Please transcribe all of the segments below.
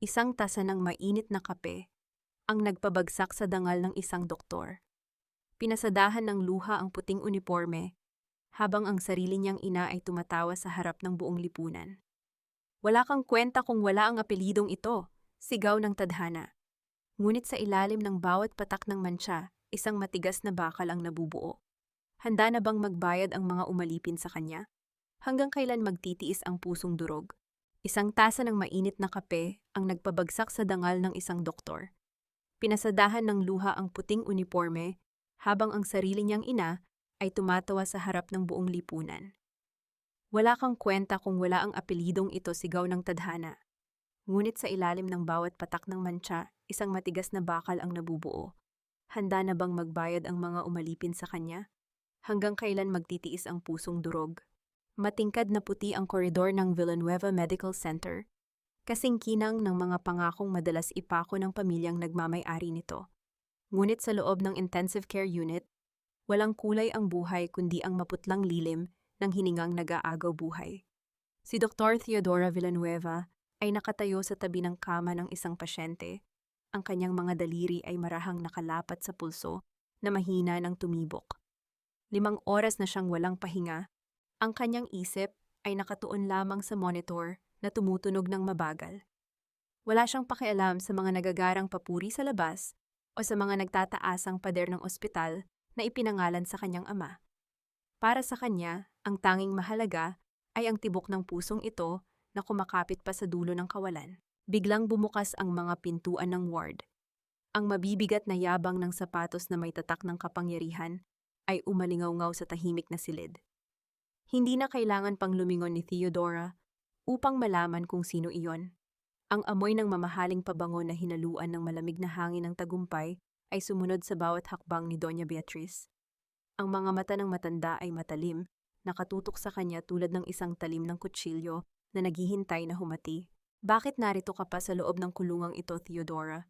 Isang tasa ng mainit na kape ang nagpabagsak sa dangal ng isang doktor. Pinasadahan ng luha ang puting uniforme habang ang sarili niyang ina ay tumatawa sa harap ng buong lipunan. Wala kang kwenta kung wala ang apelidong ito, sigaw ng tadhana. Ngunit sa ilalim ng bawat patak ng mantsa, isang matigas na bakal ang nabubuo. Handa na bang magbayad ang mga umalipin sa kanya? Hanggang kailan magtitiis ang pusong durog? Isang tasa ng mainit na kape ang nagpabagsak sa dangal ng isang doktor. Pinasadahan ng luha ang puting uniforme habang ang sarili niyang ina ay tumatawa sa harap ng buong lipunan. Wala kang kwenta kung wala ang apelidong ito, sigaw ng tadhana. Ngunit sa ilalim ng bawat patak ng mantsa, isang matigas na bakal ang nabubuo. Handa na bang magbayad ang mga umalipin sa kanya? Hanggang kailan magtitiis ang pusong durog? Matingkad na puti ang koridor ng Villanueva Medical Center, kasing kinang ng mga pangakong madalas ipako ng pamilyang nagmamay-ari nito. Ngunit sa loob ng intensive care unit, walang kulay ang buhay kundi ang maputlang lilim ng hiningang nag-aagaw buhay. Si Dr. Theodora Villanueva ay nakatayo sa tabi ng kama ng isang pasyente. Ang kanyang mga daliri ay marahang nakalapat sa pulso na mahina ng tumibok. 5 oras na siyang walang pahinga. Ang kanyang isip ay nakatuon lamang sa monitor na tumutunog ng mabagal. Wala siyang pakialam sa mga nagagarang papuri sa labas o sa mga nagtataasang pader ng ospital na ipinangalan sa kanyang ama. Para sa kanya, ang tanging mahalaga ay ang tibok ng pusong ito na kumakapit pa sa dulo ng kawalan. Biglang bumukas ang mga pintuan ng ward. Ang mabibigat na yabang ng sapatos na may tatak ng kapangyarihan ay umalingaw-ngaw sa tahimik na silid. Hindi na kailangan pang lumingon ni Theodora upang malaman kung sino iyon. Ang amoy ng mamahaling pabango na hinaluan ng malamig na hangin ng tagumpay ay sumunod sa bawat hakbang ni Doña Beatriz. Ang mga mata ng matanda ay matalim, nakatutok sa kanya tulad ng isang talim ng kutsilyo na naghihintay na humati. Bakit narito ka pa sa loob ng kulungang ito, Theodora?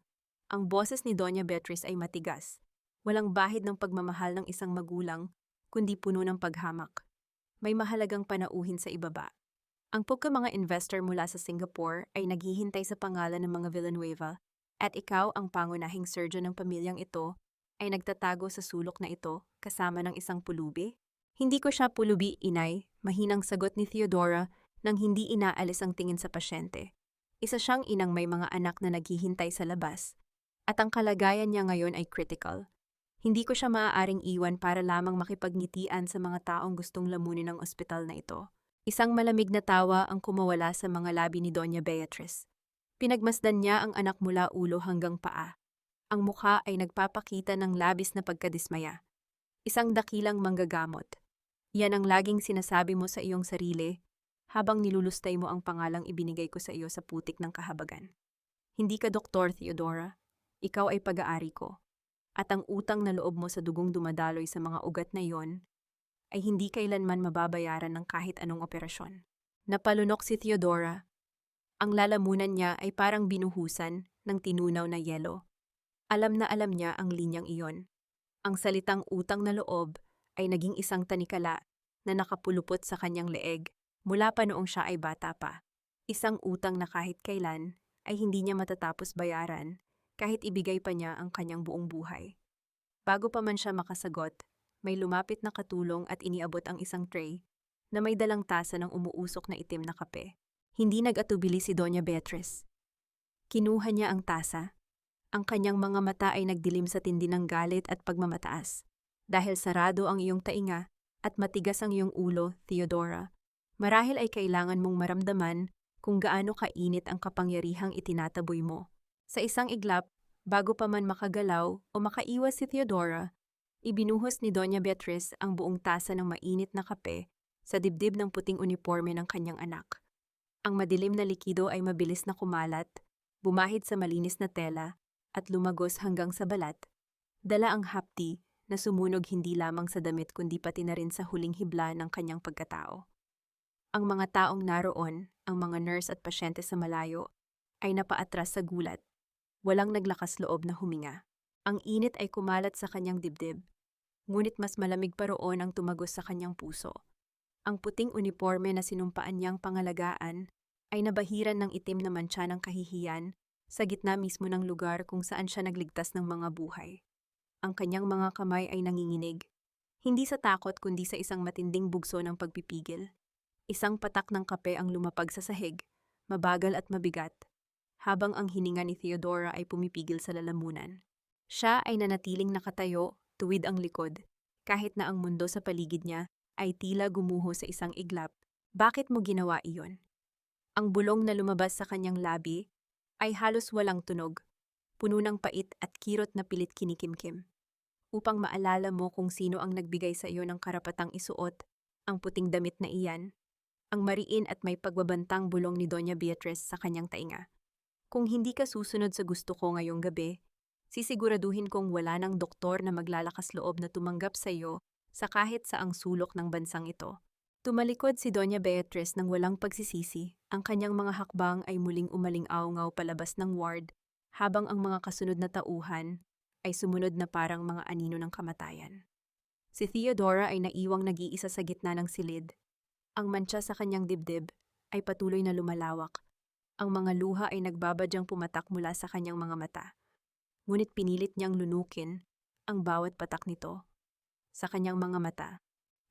Ang boses ni Doña Beatriz ay matigas. Walang bahid ng pagmamahal ng isang magulang, kundi puno ng paghamak. May mahalagang panauhin sa ibaba. Ang mga investor mula sa Singapore ay naghihintay sa pangalan ng mga Villanueva at ikaw, ang pangunahing surgeon ng pamilyang ito, ay nagtatago sa sulok na ito kasama ng isang pulubi? Hindi ko siya pulubi, inay, mahinang sagot ni Theodora nang hindi inaalis ang tingin sa pasyente. Isa siyang inang may mga anak na naghihintay sa labas at ang kalagayan niya ngayon ay critical. Hindi ko siya maaaring iwan para lamang makipagnitian sa mga taong gustong lamunin ng ospital na ito. Isang malamig na tawa ang kumawala sa mga labi ni Doña Beatriz. Pinagmasdan niya ang anak mula ulo hanggang paa. Ang mukha ay nagpapakita ng labis na pagkadismaya. Isang dakilang manggagamot. Yan ang laging sinasabi mo sa iyong sarili habang nilulustay mo ang pangalang ibinigay ko sa iyo sa putik ng kahabagan. Hindi ka Dr. Theodora. Ikaw ay pag-aari ko. At ang utang na loob mo sa dugong dumadaloy sa mga ugat na iyon ay hindi kailanman mababayaran ng kahit anong operasyon. Napalunok si Theodora. Ang lalamunan niya ay parang binuhusan ng tinunaw na yelo. Alam na alam niya ang linyang iyon. Ang salitang utang na loob ay naging isang tanikala na nakapulupot sa kanyang leeg mula pa noong siya ay bata pa. Isang utang na kahit kailan ay hindi niya matatapos bayaran kahit ibigay pa niya ang kanyang buong buhay. Bago pa man siya makasagot, may lumapit na katulong at iniabot ang isang tray na may dalang tasa ng umuusok na itim na kape. Hindi nag-atubili si Doña Beatriz. Kinuha niya ang tasa. Ang kanyang mga mata ay nagdilim sa tindi ng galit at pagmamataas. Dahil sarado ang iyong tainga at matigas ang iyong ulo, Theodora, marahil ay kailangan mong maramdaman kung gaano kainit ang kapangyarihang itinataboy mo. Sa isang iglap, bago pa man makagalaw o makaiwas si Theodora, ibinuhos ni Doña Beatriz ang buong tasa ng mainit na kape sa dibdib ng puting uniforme ng kanyang anak. Ang madilim na likido ay mabilis na kumalat, bumahid sa malinis na tela, at lumagos hanggang sa balat. Dala ang hapdi na sumunog hindi lamang sa damit kundi pati na rin sa huling hibla ng kanyang pagkatao. Ang mga taong naroon, ang mga nurse at pasyente sa malayo, ay napaatras sa gulat. Walang naglakas loob na huminga. Ang init ay kumalat sa kanyang dibdib, ngunit mas malamig pa roon ang tumagos sa kanyang puso. Ang puting uniforme na sinumpaan niyang pangalagaan ay nabahiran ng itim na mantsa ng kahihiyan sa gitna mismo ng lugar kung saan siya nagligtas ng mga buhay. Ang kanyang mga kamay ay nanginginig, hindi sa takot kundi sa isang matinding bugso ng pagpipigil. Isang patak ng kape ang lumapag sa sahig, mabagal at mabigat, habang ang hininga ni Theodora ay pumipigil sa lalamunan. Siya ay nanatiling nakatayo, tuwid ang likod, kahit na ang mundo sa paligid niya ay tila gumuho sa isang iglap. Bakit mo ginawa iyon? Ang bulong na lumabas sa kanyang labi ay halos walang tunog, puno ng pait at kirot na pilit kinikimkim. Upang maalala mo kung sino ang nagbigay sa iyo ng karapatang isuot ang puting damit na iyan, ang mariin at may pagbabantang bulong ni Doña Beatriz sa kanyang tainga. Kung hindi ka susunod sa gusto ko ngayong gabi, sisiguraduhin kong wala ng doktor na maglalakas loob na tumanggap sa iyo sa kahit saang sulok ng bansang ito. Tumalikod si Doña Beatriz ng walang pagsisisi, ang kanyang mga hakbang ay muling umaling-awngaw palabas ng ward, habang ang mga kasunod na tauhan ay sumunod na parang mga anino ng kamatayan. Si Theodora ay naiwang nag-iisa sa gitna ng silid. Ang mantsa sa kanyang dibdib ay patuloy na lumalawak. Ang mga luha ay nagbabadyang pumatak mula sa kanyang mga mata. Ngunit pinilit niyang lunukin ang bawat patak nito. Sa kanyang mga mata,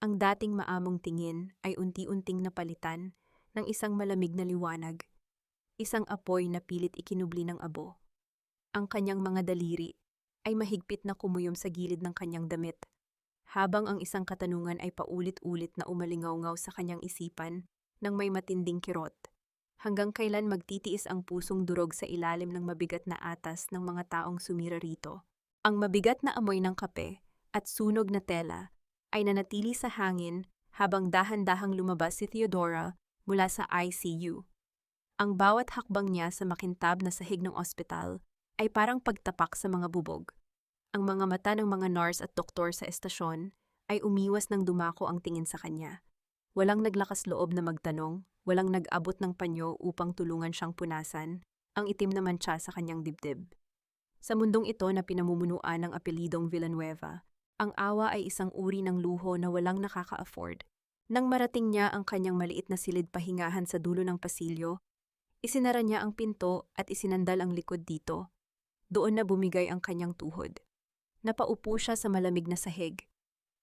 ang dating maamong tingin ay unti-unting napalitan ng isang malamig na liwanag, isang apoy na pilit ikinubli ng abo. Ang kanyang mga daliri ay mahigpit na kumuyom sa gilid ng kanyang damit, habang ang isang katanungan ay paulit-ulit na umalingaw-ngaw sa kanyang isipan ng may matinding kirot. Hanggang kailan magtitiis ang pusong durog sa ilalim ng mabigat na atas ng mga taong sumira rito? Ang mabigat na amoy ng kape at sunog na tela ay nanatili sa hangin habang dahan-dahang lumabas si Theodora mula sa ICU. Ang bawat hakbang niya sa makintab na sahig ng ospital ay parang pagtapak sa mga bubog. Ang mga mata ng mga nurse at doktor sa estasyon ay umiwas nang dumako ang tingin sa kanya. Walang naglakas loob na magtanong, walang nag-abot ng panyo upang tulungan siyang punasan ang itim na mantsa sa kanyang dibdib. Sa mundong ito na pinamumunuan ng apelidong Villanueva, ang awa ay isang uri ng luho na walang nakaka-afford. Nang marating niya ang kanyang maliit na silid pahingahan sa dulo ng pasilyo, isinara niya ang pinto at isinandal ang likod dito. Doon na bumigay ang kanyang tuhod. Napaupo siya sa malamig na sahig.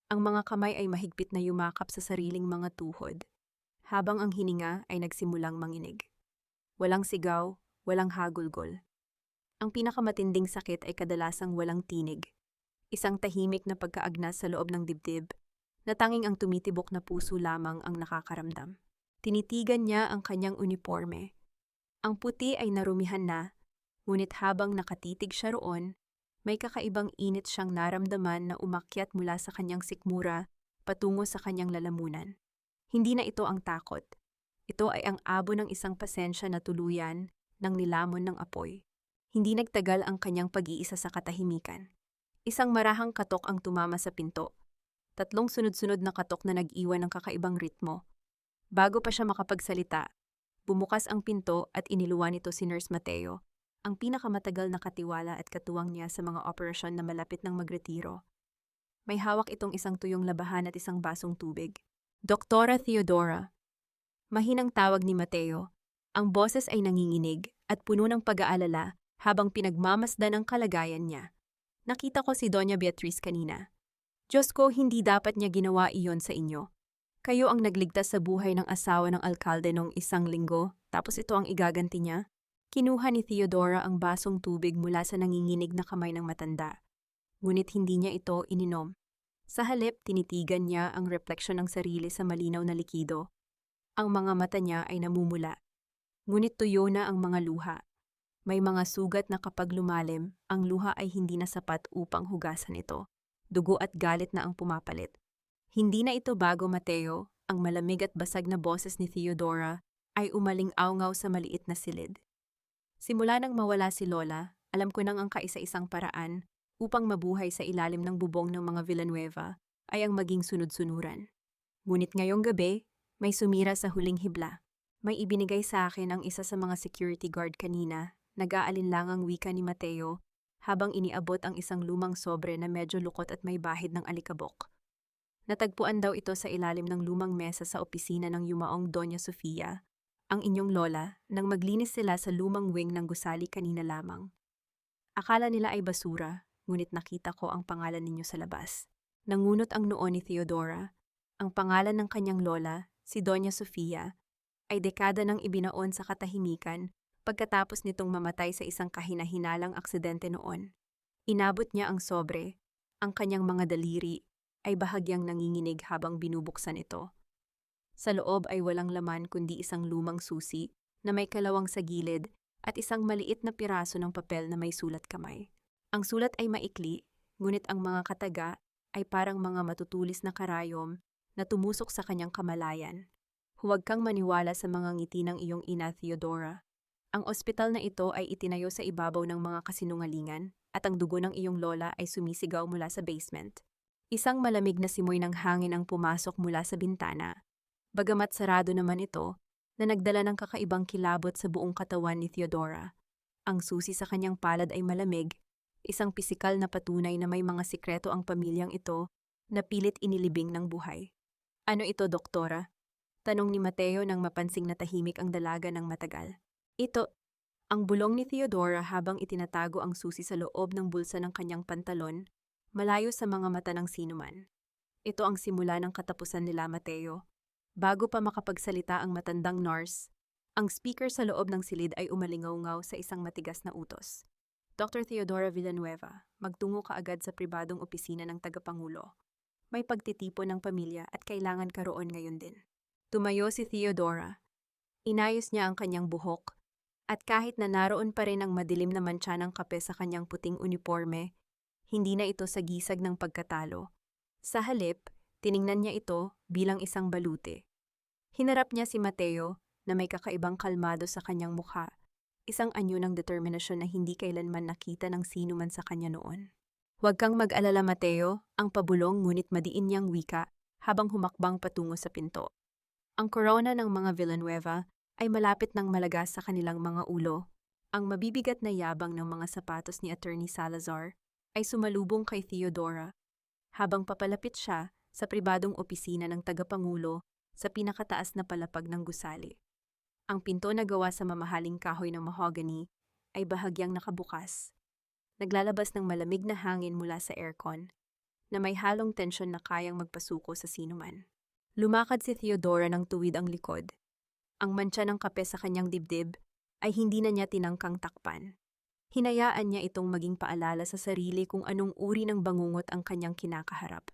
Ang mga kamay ay mahigpit na yumakap sa sariling mga tuhod, habang ang hininga ay nagsimulang manginig. Walang sigaw, walang hagulgol. Ang pinakamatinding sakit ay kadalasang walang tinig. Isang tahimik na pagkaagnas sa loob ng dibdib, na tanging ang tumitibok na puso lamang ang nakakaramdam. Tinitigan niya ang kanyang uniforme. Ang puti ay narumihan na, ngunit habang nakatitig siya roon, may kakaibang init siyang naramdaman na umakyat mula sa kanyang sikmura patungo sa kanyang lalamunan. Hindi na ito ang takot. Ito ay ang abo ng isang pasensya na tuluyan ng nilamon ng apoy. Hindi nagtagal ang kanyang pag-iisa sa katahimikan. Isang marahang katok ang tumama sa pinto. 3 sunod-sunod na katok na nag-iwan ng kakaibang ritmo. Bago pa siya makapagsalita, bumukas ang pinto at iniluwan nito si Nurse Mateo, ang pinakamatagal na katiwala at katuwang niya sa mga operasyon na malapit ng magretiro. May hawak itong isang tuyong labahan at isang basong tubig. Doktora Theodora. Mahinang tawag ni Mateo. Ang boses ay nanginginig at puno ng pag-aalala habang pinagmamasdan ang kalagayan niya. Nakita ko si Doña Beatriz kanina. Diyos ko, hindi dapat niya ginawa iyon sa inyo. Kayo ang nagligtas sa buhay ng asawa ng alkalde noong 1 linggo, tapos ito ang igaganti niya? Kinuha ni Theodora ang basong tubig mula sa nanginginig na kamay ng matanda. Ngunit hindi niya ito ininom. Sa halip, tinitigan niya ang refleksyon ng sarili sa malinaw na likido. Ang mga mata niya ay namumula. Ngunit tuyo na ang mga luha. May mga sugat na kapag lumalim, ang luha ay hindi na sapat upang hugasan ito. Dugo at galit na ang pumapalit. Hindi na ito bago, Mateo. Ang malamig at basag na boses ni Theodora ay umaling-awngaw sa maliit na silid. Simula nang mawala si Lola, alam ko nang ang kaisa-isang paraan upang mabuhay sa ilalim ng bubong ng mga Villanueva ay ang maging sunod-sunuran. Ngunit ngayong gabi, may sumira sa huling hibla. May ibinigay sa akin ang isa sa mga security guard kanina, nag-aalinlangang wika ni Mateo, habang iniabot ang isang lumang sobre na medyo lukot at may bahid ng alikabok. Natagpuan daw ito sa ilalim ng lumang mesa sa opisina ng yumaong Doña Sofia, ang inyong lola, nang maglinis sila sa lumang wing ng gusali kanina lamang. Akala nila ay basura, ngunit nakita ko ang pangalan ninyo sa labas. Nangunot ang noo ni Theodora. Ang pangalan ng kanyang lola, si Doña Sofia, ay dekada nang ibinaon sa katahimikan pagkatapos nitong mamatay sa isang kahinahinalang aksidente noon. Inabot niya ang sobre, ang kanyang mga daliri ay bahagyang nanginginig habang binubuksan ito. Sa loob ay walang laman kundi isang lumang susi na may kalawang sa gilid at isang maliit na piraso ng papel na may sulat kamay. Ang sulat ay maikli, ngunit ang mga kataga ay parang mga matutulis na karayom na tumusok sa kanyang kamalayan. Huwag kang maniwala sa mga ngiti ng iyong ina, Theodora. Ang ospital na ito ay itinayo sa ibabaw ng mga kasinungalingan at ang dugo ng iyong lola ay sumisigaw mula sa basement. Isang malamig na simoy ng hangin ang pumasok mula sa bintana. Bagamat sarado naman ito, na nagdala ng kakaibang kilabot sa buong katawan ni Theodora. Ang susi sa kanyang palad ay malamig, isang pisikal na patunay na may mga sikreto ang pamilyang ito na pilit inilibing ng buhay. Ano ito, doktora? Tanong ni Mateo nang mapansing na tahimik ang dalaga ng matagal. Ito, ang bulong ni Theodora habang itinatago ang susi sa loob ng bulsa ng kanyang pantalon, malayo sa mga mata ng sinuman. Ito ang simula ng katapusan nila, Mateo. Bago pa makapagsalita ang matandang nurse, ang speaker sa loob ng silid ay umalingaw-ngaw sa isang matigas na utos. Dr. Theodora Villanueva, magtungo ka agad sa pribadong opisina ng tagapangulo. May pagtitipon ng pamilya at kailangan ka roon ngayon din. Tumayo si Theodora. Inayos niya ang kanyang buhok, at kahit na naroon pa rin ang madilim na mantsa ng kape sa kanyang puting uniforme, hindi na ito sagisag ng pagkatalo. Sa halip, tiningnan niya ito bilang isang balute. Hinarap niya si Mateo na may kakaibang kalmado sa kanyang mukha, isang anyo ng determinasyon na hindi kailanman nakita ng sino man sa kanya noon. Huwag kang mag-alala, Mateo, ang pabulong ngunit madiin niyang wika habang humakbang patungo sa pinto. Ang korona ng mga Villanueva ay malapit ng malagas sa kanilang mga ulo. Ang mabibigat na yabang ng mga sapatos ni Attorney Salazar ay sumalubong kay Theodora habang papalapit siya sa pribadong opisina ng tagapangulo sa pinakataas na palapag ng gusali. Ang pinto na gawa sa mamahaling kahoy ng mahogany ay bahagyang nakabukas. Naglalabas ng malamig na hangin mula sa aircon na may halong tensyon na kayang magpasuko sa sinuman. Lumakad si Theodora ng tuwid ang likod. Ang mantsa ng kape sa kanyang dibdib ay hindi na niya tinangkang takpan. Hinayaan niya itong maging paalala sa sarili kung anong uri ng bangungot ang kanyang kinakaharap.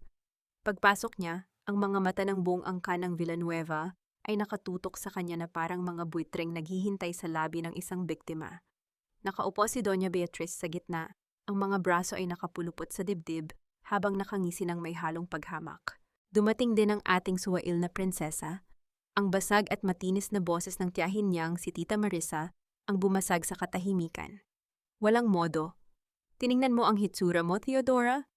Pagpasok niya, ang mga mata ng buong angka ng Villanueva ay nakatutok sa kanya na parang mga buitreng naghihintay sa labi ng isang biktima. Nakaupo si Doña Beatriz sa gitna, ang mga braso ay nakapulupot sa dibdib habang nakangisi ng may halong paghamak. Dumating din ang ating suwail na prinsesa. Ang basag at matinis na boses ng tiyahin niyang si Tita Marisa ang bumasag sa katahimikan. Walang modo. Tiningnan mo ang hitsura mo, Theodora?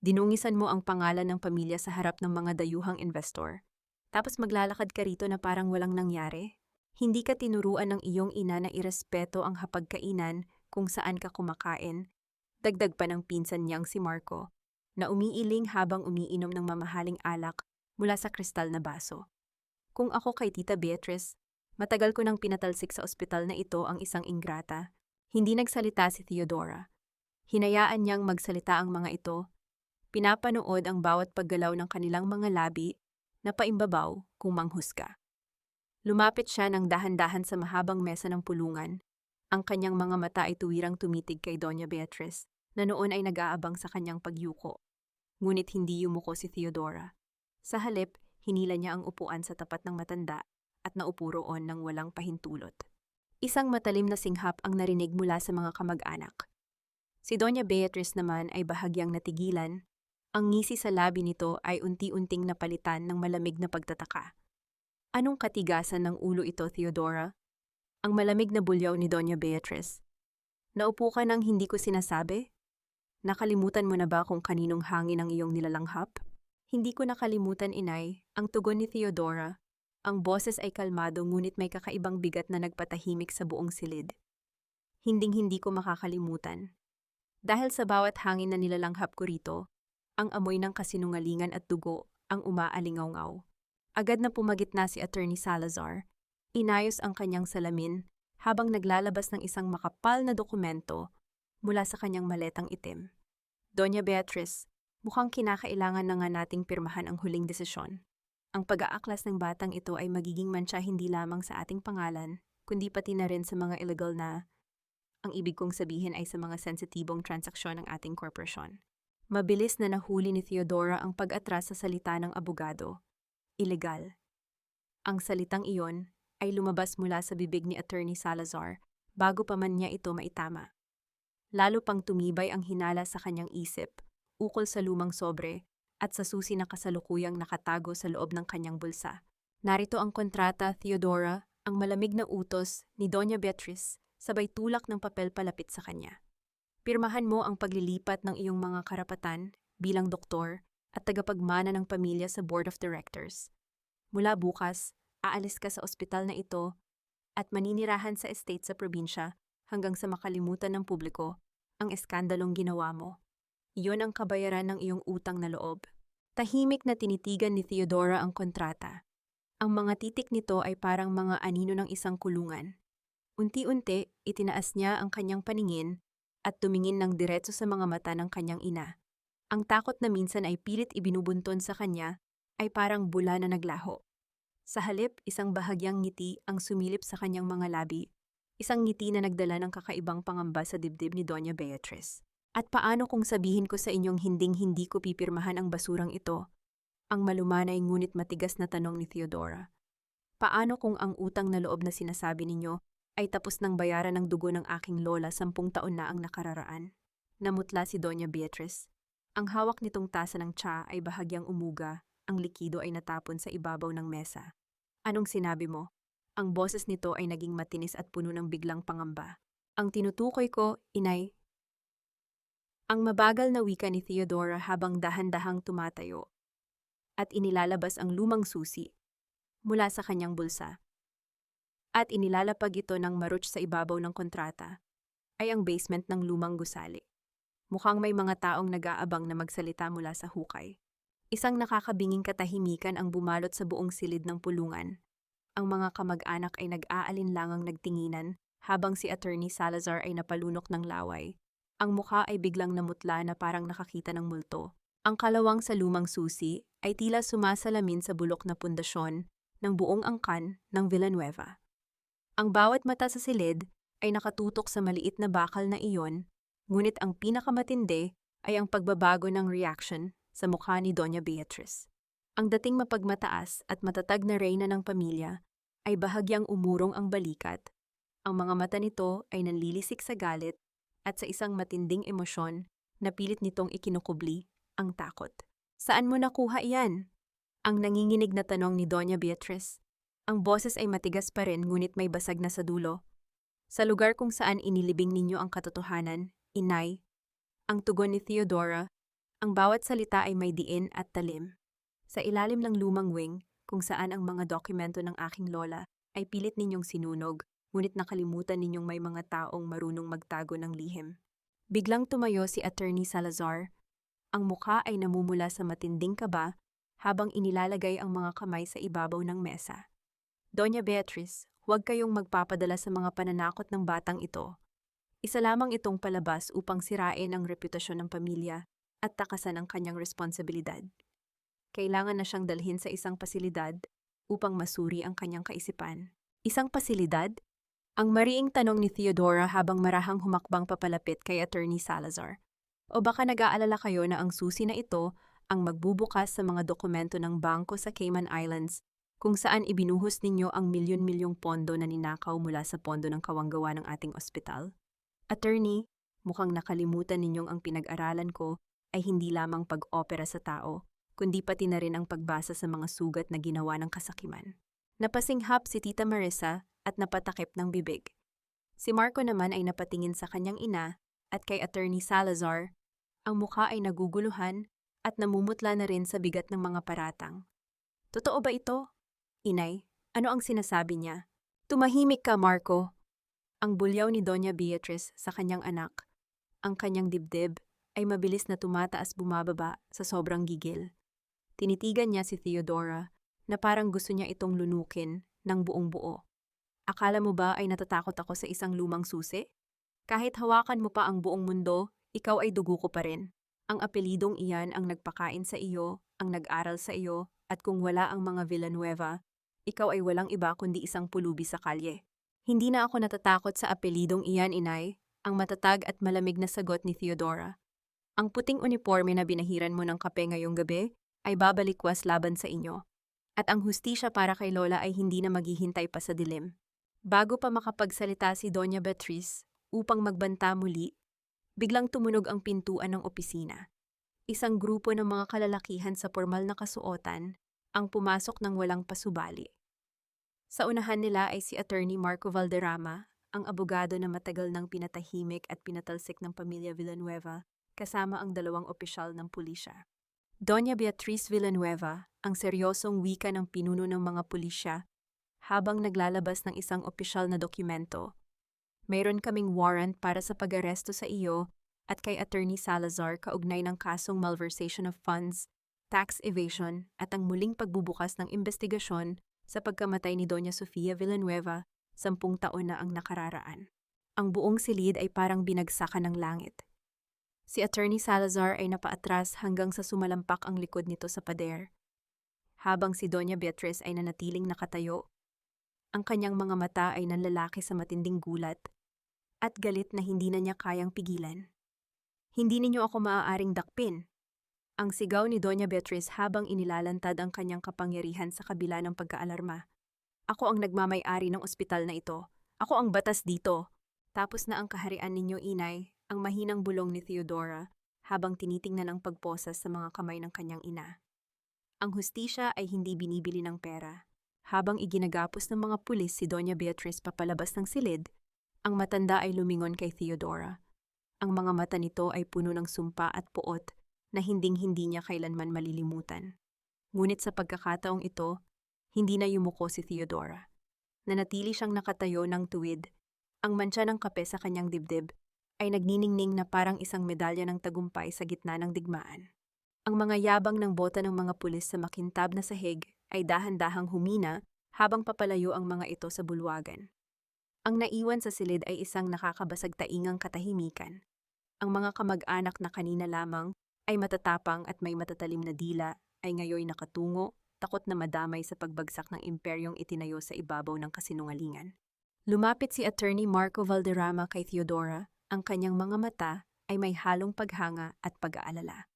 Dinungisan mo ang pangalan ng pamilya sa harap ng mga dayuhang investor. Tapos maglalakad ka rito na parang walang nangyari? Hindi ka tinuruan ng iyong ina na irespeto ang hapagkainan kung saan ka kumakain. Dagdag pa ng pinsan niyang si Marco, na umiiling habang umiinom ng mamahaling alak mula sa kristal na baso. Kung ako kay Tita Beatriz, matagal ko nang pinatalsik sa ospital na ito ang isang ingrata. Hindi nagsalita si Theodora. Hinayaan niyang magsalita ang mga ito. Pinapanood ang bawat paggalaw ng kanilang mga labi na paimbabaw kung manghusga. Lumapit siya ng dahan-dahan sa mahabang mesa ng pulungan. Ang kanyang mga mata ay tuwirang tumitig kay Doña Beatriz, na noon ay nag-aabang sa kanyang pagyuko. Ngunit hindi yumuko si Theodora. Sa halip, hinila niya ang upuan sa tapat ng matanda at naupo roon ng walang pahintulot. Isang matalim na singhap ang narinig mula sa mga kamag-anak. Si Doña Beatriz naman ay bahagyang natigilan. Ang ngisi sa labi nito ay unti-unting napalitan ng malamig na pagtataka. Anong katigasan ng ulo ito, Theodora? Ang malamig na bulyaw ni Doña Beatriz. Naupo ka nang hindi ko sinasabi? Nakalimutan mo na ba kung kaninong hangin ang iyong nilalanghap? Hindi ko nakalimutan, inay, ang tugon ni Theodora. Ang boses ay kalmado ngunit may kakaibang bigat na nagpatahimik sa buong silid. Hinding-hindi ko makakalimutan. Dahil sa bawat hangin na nilalanghap ko rito, ang amoy ng kasinungalingan at dugo ang umaalingaw-ngaw. Agad na pumagitna si Attorney Salazar. Inayos ang kanyang salamin habang naglalabas ng isang makapal na dokumento mula sa kanyang maletang itim. Doña Beatriz, mukhang kinakailangan na nga nating pirmahan ang huling desisyon. Ang pag-aaklas ng batang ito ay magiging mantsa hindi lamang sa ating pangalan, kundi pati na rin sa mga illegal na, ang ibig kong sabihin ay sa mga sensitibong transaksyon ng ating korporasyon. Mabilis na nahuli ni Theodora ang pag-atras sa salita ng abogado. Illegal. Ang salitang iyon ay lumabas mula sa bibig ni Attorney Salazar bago pa man niya ito maitama. Lalo pang tumibay ang hinala sa kanyang isip, ukol sa lumang sobre, at sa susi na kasalukuyang nakatago sa loob ng kanyang bulsa. Narito ang kontrata, Theodora, ang malamig na utos ni Doña Beatriz, sabay tulak ng papel palapit sa kanya. Pirmahan mo ang paglilipat ng iyong mga karapatan bilang doktor at tagapagmana ng pamilya sa Board of Directors. Mula bukas, aalis ka sa ospital na ito at maninirahan sa estate sa probinsya hanggang sa makalimutan ng publiko ang eskandalong ginawa mo. Iyon ang kabayaran ng iyong utang na loob. Tahimik na tinitigan ni Theodora ang kontrata. Ang mga titik nito ay parang mga anino ng isang kulungan. Unti-unti, itinaas niya ang kanyang paningin at tumingin ng diretso sa mga mata ng kanyang ina. Ang takot na minsan ay pilit ibinubunton sa kanya ay parang bula na naglaho. Sa halip, isang bahagyang ngiti ang sumilip sa kanyang mga labi, isang ngiti na nagdala ng kakaibang pangamba sa dibdib ni Doña Beatriz. At paano kung sabihin ko sa inyong hinding-hindi ko pipirmahan ang basurang ito? Ang malumanay ngunit matigas na tanong ni Theodora. Paano kung ang utang na loob na sinasabi ninyo ay tapos ng bayaran ng dugo ng aking lola 10 taon na ang nakararaan? Namutla si Doña Beatriz. Ang hawak nitong tasa ng tsa ay bahagyang umuga, ang likido ay natapon sa ibabaw ng mesa. Anong sinabi mo? Ang boses nito ay naging matinis at puno ng biglang pangamba. Ang tinutukoy ko, inay. Ang mabagal na wika ni Theodora habang dahan-dahang tumatayo at inilalabas ang lumang susi mula sa kanyang bulsa at inilalapag ito ng maruch sa ibabaw ng kontrata ay ang basement ng lumang gusali. Mukhang may mga taong nag-aabang na magsalita mula sa hukay. Isang nakakabinging katahimikan ang bumalot sa buong silid ng pulungan. Ang mga kamag-anak ay nag-aalinlangang nagtinginan habang si Attorney Salazar ay napalunok ng laway. Ang mukha ay biglang namutla na parang nakakita ng multo. Ang kalawang sa lumang susi ay tila sumasalamin sa bulok na pundasyon ng buong angkan ng Villanueva. Ang bawat mata sa silid ay nakatutok sa maliit na bakal na iyon, ngunit ang pinakamatindi ay ang pagbabago ng reaction sa mukha ni Doña Beatriz. Ang dating mapagmataas at matatag na reyna ng pamilya ay bahagyang umurong ang balikat. Ang mga mata nito ay nanlilisik sa galit at sa isang matinding emosyon na pilit nitong ikinukubli ang takot. Saan mo nakuha iyan? Ang nanginginig na tanong ni Doña Beatriz. Ang boses ay matigas pa rin ngunit may basag na sa dulo. Sa lugar kung saan inilibing ninyo ang katotohanan, inay, ang tugon ni Theodora, ang bawat salita ay may diin at talim. Sa ilalim ng lumang wing, kung saan ang mga dokumento ng aking lola ay pilit ninyong sinunog, ngunit nakalimutan ninyong may mga taong marunong magtago ng lihim. Biglang tumayo si Attorney Salazar. Ang mukha ay namumula sa matinding kaba habang inilalagay ang mga kamay sa ibabaw ng mesa. Doña Beatriz, huwag kayong magpapadala sa mga pananakot ng batang ito. Isa lamang itong palabas upang sirain ang reputasyon ng pamilya at takasan ang kanyang responsibilidad. Kailangan na siyang dalhin sa isang pasilidad upang masuri ang kanyang kaisipan. Isang pasilidad? Ang mariing tanong ni Theodora habang marahang humakbang papalapit kay Attorney Salazar. O baka nag-aalala kayo na ang susi na ito ang magbubukas sa mga dokumento ng bangko sa Cayman Islands kung saan ibinuhos ninyo ang milyon-milyong pondo na ninakaw mula sa pondo ng kawanggawa ng ating ospital? Attorney, mukhang nakalimutan ninyong ang pinag-aralan ko ay hindi lamang pag-opera sa tao, kundi pati na rin ang pagbasa sa mga sugat na ginawa ng kasakiman. Napasinghap si Tita Marissa at napatakip ng bibig. Si Marco naman ay napatingin sa kanyang ina at kay Attorney Salazar. Ang mukha ay naguguluhan at namumutla na rin sa bigat ng mga paratang. Totoo ba ito? Inay, ano ang sinasabi niya? Tumahimik ka, Marco. Ang bulyaw ni Doña Beatriz sa kanyang anak. Ang kanyang dibdib ay mabilis na tumataas bumababa sa sobrang gigil. Tinitigan niya si Theodora na parang gusto niya itong lunukin ng buong buo. Akala mo ba ay natatakot ako sa isang lumang susi? Kahit hawakan mo pa ang buong mundo, ikaw ay dugo ko pa rin. Ang apelidong iyan ang nagpakain sa iyo, ang nag-aral sa iyo, at kung wala ang mga Villanueva, ikaw ay walang iba kundi isang pulubi sa kalye. Hindi na ako natatakot sa apelidong iyan, inay, ang matatag at malamig na sagot ni Theodora. Ang puting uniforme na binahiran mo ng kape ngayong gabi ay babalikwas laban sa inyo. At ang hustisya para kay Lola ay hindi na maghihintay pa sa dilim. Bago pa makapagsalita si Doña Beatriz upang magbanta muli, biglang tumunog ang pintuan ng opisina. Isang grupo ng mga kalalakihan sa formal na kasuotan ang pumasok ng walang pasubali. Sa unahan nila ay si Attorney Marco Valderrama, ang abogado na matagal nang pinatahimik at pinatalsik ng pamilya Villanueva, kasama ang dalawang opisyal ng pulisya. Doña Beatriz Villanueva, ang seryosong wika ng pinuno ng mga pulisya, habang naglalabas ng isang opisyal na dokumento. Mayroon kaming warrant para sa pag-aresto sa iyo at kay Attorney Salazar kaugnay ng kasong malversation of funds, tax evasion at ang muling pagbubukas ng investigasyon sa pagkamatay ni Doña Sofia Villanueva 10 taon na ang nakararaan. Ang buong silid ay parang binagsakan ng langit. Si Attorney Salazar ay napaatras hanggang sa sumalampak ang likod nito sa pader, habang si Doña Beatriz ay nanatiling nakatayo. Ang kanyang mga mata ay nanlalaki sa matinding gulat at galit na hindi na niya kayang pigilan. Hindi ninyo ako maaaring dakpin. Ang sigaw ni Doña Beatriz habang inilalantad ang kanyang kapangyarihan sa kabila ng pagkaalarma. Ako ang nagmamay-ari ng ospital na ito. Ako ang batas dito. Tapos na ang kaharian ninyo, inay, ang mahinang bulong ni Theodora habang tinitingnan ang pagposas sa mga kamay ng kanyang ina. Ang hustisya ay hindi binibili ng pera. Habang iginagapos ng mga pulis si Doña Beatriz papalabas ng silid, ang matanda ay lumingon kay Theodora. Ang mga mata nito ay puno ng sumpa at puot na hinding-hindi niya kailanman malilimutan. Ngunit sa pagkakataong ito, hindi na yumuko si Theodora. Nanatili siyang nakatayo ng tuwid. Ang mantsa ng kape sa kanyang dibdib ay nagniningning na parang isang medalya ng tagumpay sa gitna ng digmaan. Ang mga yabang ng bota ng mga pulis sa makintab na sahig ay dahan-dahang humina habang papalayo ang mga ito sa bulwagan. Ang naiwan sa silid ay isang nakakabasag-taingang katahimikan. Ang mga kamag-anak na kanina lamang ay matatapang at may matatalim na dila ay ngayoy nakatungo, takot na madamay sa pagbagsak ng imperyong itinayo sa ibabaw ng kasinungalingan. Lumapit si Attorney Marco Valderrama kay Theodora, ang kanyang mga mata ay may halong paghanga at pag-aalala.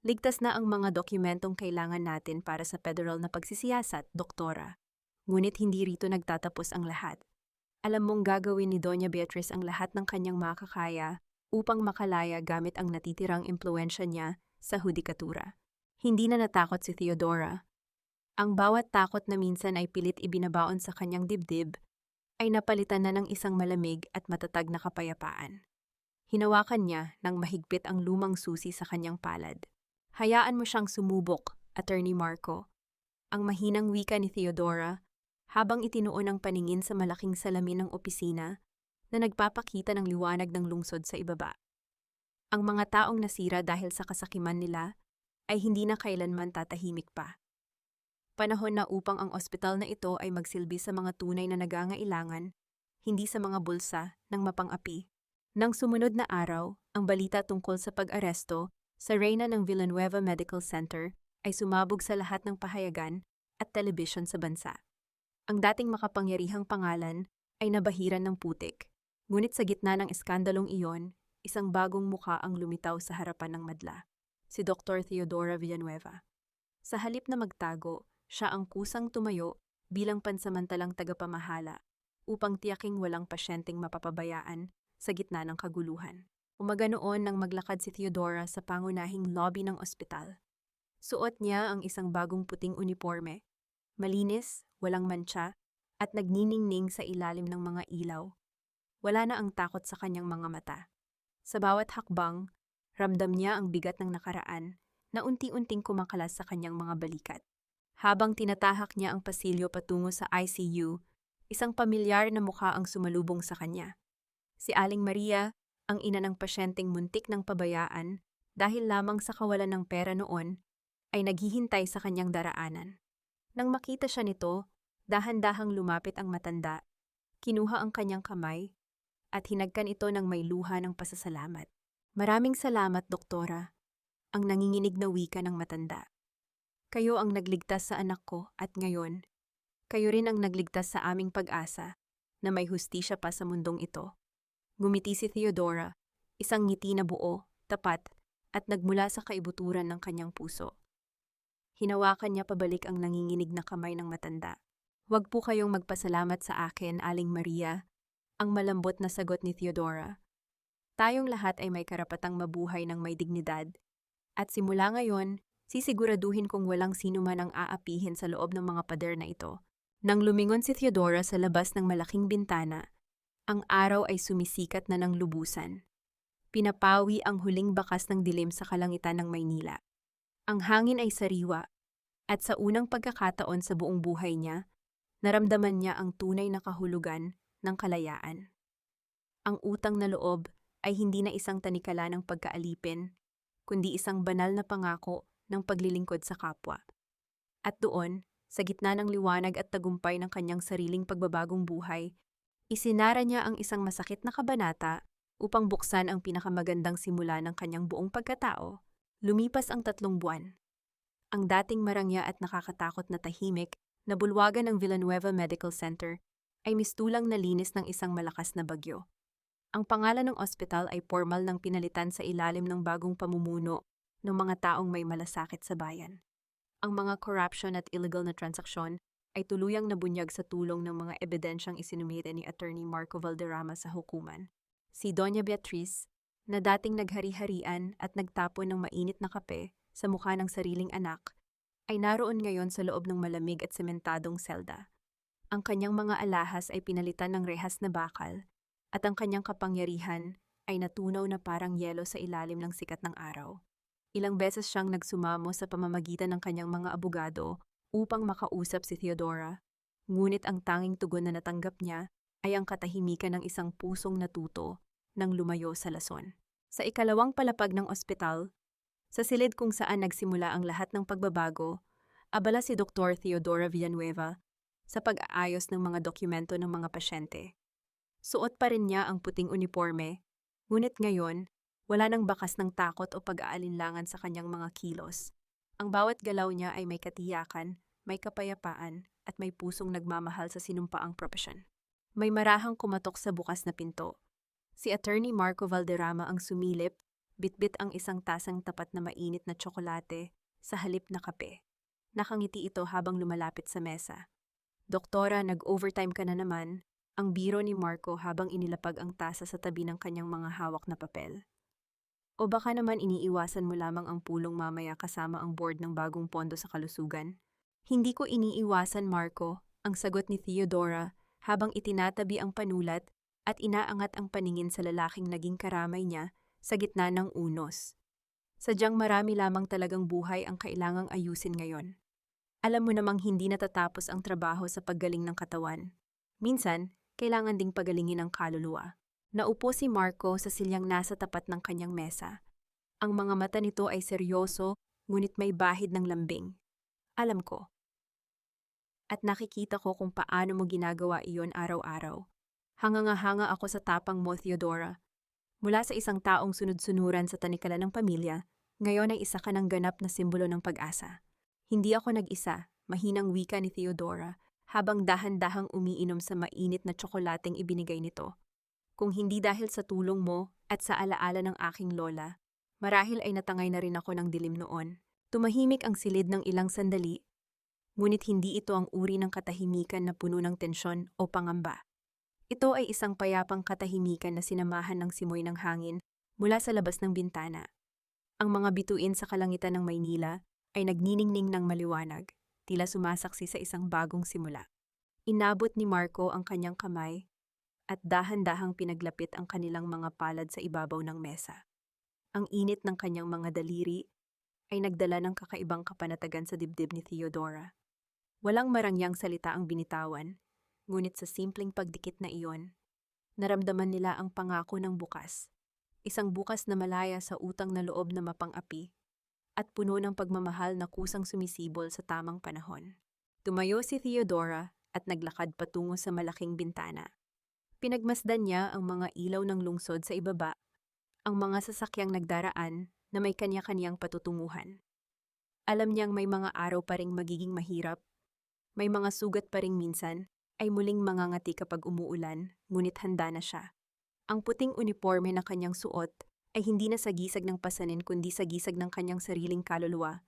Ligtas na ang mga dokumentong kailangan natin para sa federal na pagsisiyasat, Doktora. Ngunit hindi rito nagtatapos ang lahat. Alam mong gagawin ni Doña Beatriz ang lahat ng kanyang makakaya upang makalaya gamit ang natitirang impluensya niya sa hudikatura. Hindi na natakot si Theodora. Ang bawat takot na minsan ay pilit ibinabaon sa kanyang dibdib ay napalitan na ng isang malamig at matatag na kapayapaan. Hinawakan niya ng mahigpit ang lumang susi sa kanyang palad. Hayaan mo siyang sumubok, Attorney Marco. Ang mahinang wika ni Theodora habang itinuon ang paningin sa malaking salamin ng opisina na nagpapakita ng liwanag ng lungsod sa ibaba. Ang mga taong nasira dahil sa kasakiman nila ay hindi na kailanman tatahimik pa. Panahon na upang ang ospital na ito ay magsilbi sa mga tunay na nagangailangan, hindi sa mga bulsa ng mapang-api. Nang sumunod na araw, ang balita tungkol sa pag-aresto sa reyna ng Villanueva Medical Center ay sumabog sa lahat ng pahayagan at telebisyon sa bansa. Ang dating makapangyarihang pangalan ay nabahiran ng putik. Ngunit sa gitna ng eskandalong iyon, isang bagong muka ang lumitaw sa harapan ng madla, si Dr. Theodora Villanueva. Sa halip na magtago, siya ang kusang tumayo bilang pansamantalang tagapamahala upang tiyaking walang pasyenteng mapapabayaan sa gitna ng kaguluhan. Umaga noon nang maglakad si Theodora sa pangunahing lobby ng ospital. Suot niya ang isang bagong puting uniforme, malinis, walang mantsa, at nagniningning sa ilalim ng mga ilaw. Wala na ang takot sa kanyang mga mata. Sa bawat hakbang, ramdam niya ang bigat ng nakaraan na unti-unting kumakalas sa kanyang mga balikat. Habang tinatahak niya ang pasilyo patungo sa ICU, isang pamilyar na mukha ang sumalubong sa kanya. Si Aling Maria, ang ina ng pasyenteng muntik ng pabayaan dahil lamang sa kawalan ng pera noon, ay naghihintay sa kanyang daraanan. Nang makita siya nito, dahan-dahang lumapit ang matanda Kinuha ang kanyang kamay at hinagkan ito ng may luha ng pasasalamat. Maraming salamat, doktora. Ang nanginginig na wika ng matanda. Kayo ang nagligtas sa anak ko at ngayon, kayo rin ang nagligtas sa aming pag-asa na may hustisya pa sa mundong ito. Ngumiti si Theodora, isang ngiti na buo, tapat, at nagmula sa kaibuturan ng kanyang puso. Hinawakan niya pabalik ang nanginginig na kamay ng matanda. Huwag po kayong magpasalamat sa akin, Aling Maria, ang malambot na sagot ni Theodora. Tayong lahat ay may karapatang mabuhay ng may dignidad. At simula ngayon, sisiguraduhin kong walang sino man ang aapihin sa loob ng mga pader na ito. Nang lumingon si Theodora sa labas ng malaking bintana, ang araw ay sumisikat na ng lubusan. Pinapawi ang huling bakas ng dilim sa kalangitan ng Maynila. Ang hangin ay sariwa, at sa unang pagkakataon sa buong buhay niya, naramdaman niya ang tunay na kahulugan ng kalayaan. Ang utang na loob ay hindi na isang tanikala ng pagkaalipin, kundi isang banal na pangako ng paglilingkod sa kapwa. At doon, sa gitna ng liwanag at tagumpay ng kanyang sariling pagbabagong buhay, isinara niya ang isang masakit na kabanata upang buksan ang pinakamagandang simula ng kanyang buong pagkatao. Lumipas ang 3 buwan. Ang dating marangya at nakakatakot na tahimik na bulwagan ng Villanueva Medical Center ay mistulang nalinis ng isang malakas na bagyo. Ang pangalan ng ospital ay formal ng pinalitan sa ilalim ng bagong pamumuno ng mga taong may malasakit sa bayan. Ang mga corruption at illegal na transaksyon ay tuluyang nabunyag sa tulong ng mga ebidensyang isinumite ni Attorney Marco Valderrama sa hukuman. Si Doña Beatriz, na dating naghari-harian at nagtapon ng mainit na kape sa mukha ng sariling anak, ay naroon ngayon sa loob ng malamig at sementadong selda. Ang kanyang mga alahas ay pinalitan ng rehas na bakal, at ang kanyang kapangyarihan ay natunaw na parang yelo sa ilalim ng sikat ng araw. Ilang beses siyang nagsumamo sa pamamagitan ng kanyang mga abogado upang makausap si Theodora, ngunit ang tanging tugon na natanggap niya ay ang katahimikan ng isang pusong natuto nang lumayo sa lason. Sa ikalawang palapag ng ospital, sa silid kung saan nagsimula ang lahat ng pagbabago, abala si Dr. Theodora Villanueva sa pag-aayos ng mga dokumento ng mga pasyente. Suot pa rin niya ang puting uniforme, ngunit ngayon, wala nang bakas ng takot o pag-aalinlangan sa kanyang mga kilos. Ang bawat galaw niya ay may katiyakan, may kapayapaan, at may pusong nagmamahal sa sinumpaang propesyon. May marahang kumatok sa bukas na pinto. Si Attorney Marco Valderrama ang sumilip, bitbit ang isang tasang tapat na mainit na tsokolate sa halip na kape. Nakangiti ito habang lumalapit sa mesa. Doktora, nag-overtime ka na naman, ang biro ni Marco habang inilapag ang tasa sa tabi ng kanyang mga hawak na papel. O baka naman iniiwasan mo lamang ang pulong mamaya kasama ang board ng bagong pondo sa kalusugan? Hindi ko iniiwasan, Marco, ang sagot ni Theodora habang itinatabi ang panulat at inaangat ang paningin sa lalaking naging karamay niya sa gitna ng unos. Sadyang marami lamang talagang buhay ang kailangang ayusin ngayon. Alam mo namang hindi natatapos ang trabaho sa paggaling ng katawan. Minsan, kailangan ding pagalingin ang kaluluwa. Naupo si Marco sa silyang nasa tapat ng kanyang mesa. Ang mga mata nito ay seryoso, ngunit may bahid ng lambing. Alam ko. At nakikita ko kung paano mo ginagawa iyon araw-araw. Hanganga-hanga ako sa tapang mo, Theodora. Mula sa isang taong sunod-sunuran sa tanikalan ng pamilya, ngayon ay isa ka ng ganap na simbolo ng pag-asa. Hindi ako nag-isa, mahinang wika ni Theodora, habang dahan-dahang umiinom sa mainit na tsokolateng ibinigay nito. Kung hindi dahil sa tulong mo at sa alaala ng aking lola, marahil ay natangay na rin ako ng dilim noon. Tumahimik ang silid ng ilang sandali, ngunit hindi ito ang uri ng katahimikan na puno ng tensyon o pangamba. Ito ay isang payapang katahimikan na sinamahan ng simoy ng hangin mula sa labas ng bintana. Ang mga bituin sa kalangitan ng Maynila ay nagniningning ng maliwanag, tila sumasaksi sa isang bagong simula. Inabot ni Marco ang kanyang kamay at dahan-dahang pinaglapit ang kanilang mga palad sa ibabaw ng mesa. Ang init ng kanyang mga daliri ay nagdala ng kakaibang kapanatagan sa dibdib ni Theodora. Walang marangyang salita ang binitawan, ngunit sa simpleng pagdikit na iyon, naramdaman nila ang pangako ng bukas. Isang bukas na malaya sa utang na loob na mapang-api at puno ng pagmamahal na kusang sumisibol sa tamang panahon. Tumayo si Theodora at naglakad patungo sa malaking bintana. Pinagmasdan niya ang mga ilaw ng lungsod sa ibaba, ang mga sasakyang nagdaraan na may kanya-kanyang patutunguhan. Alam niyang may mga araw pa ring magiging mahirap, may mga sugat pa ring minsan, ay muling mangangati kapag umuulan, ngunit handa na siya. Ang puting uniforme na kanyang suot ay hindi na sagisag ng pasanin kundi sagisag ng kanyang sariling kaluluwa.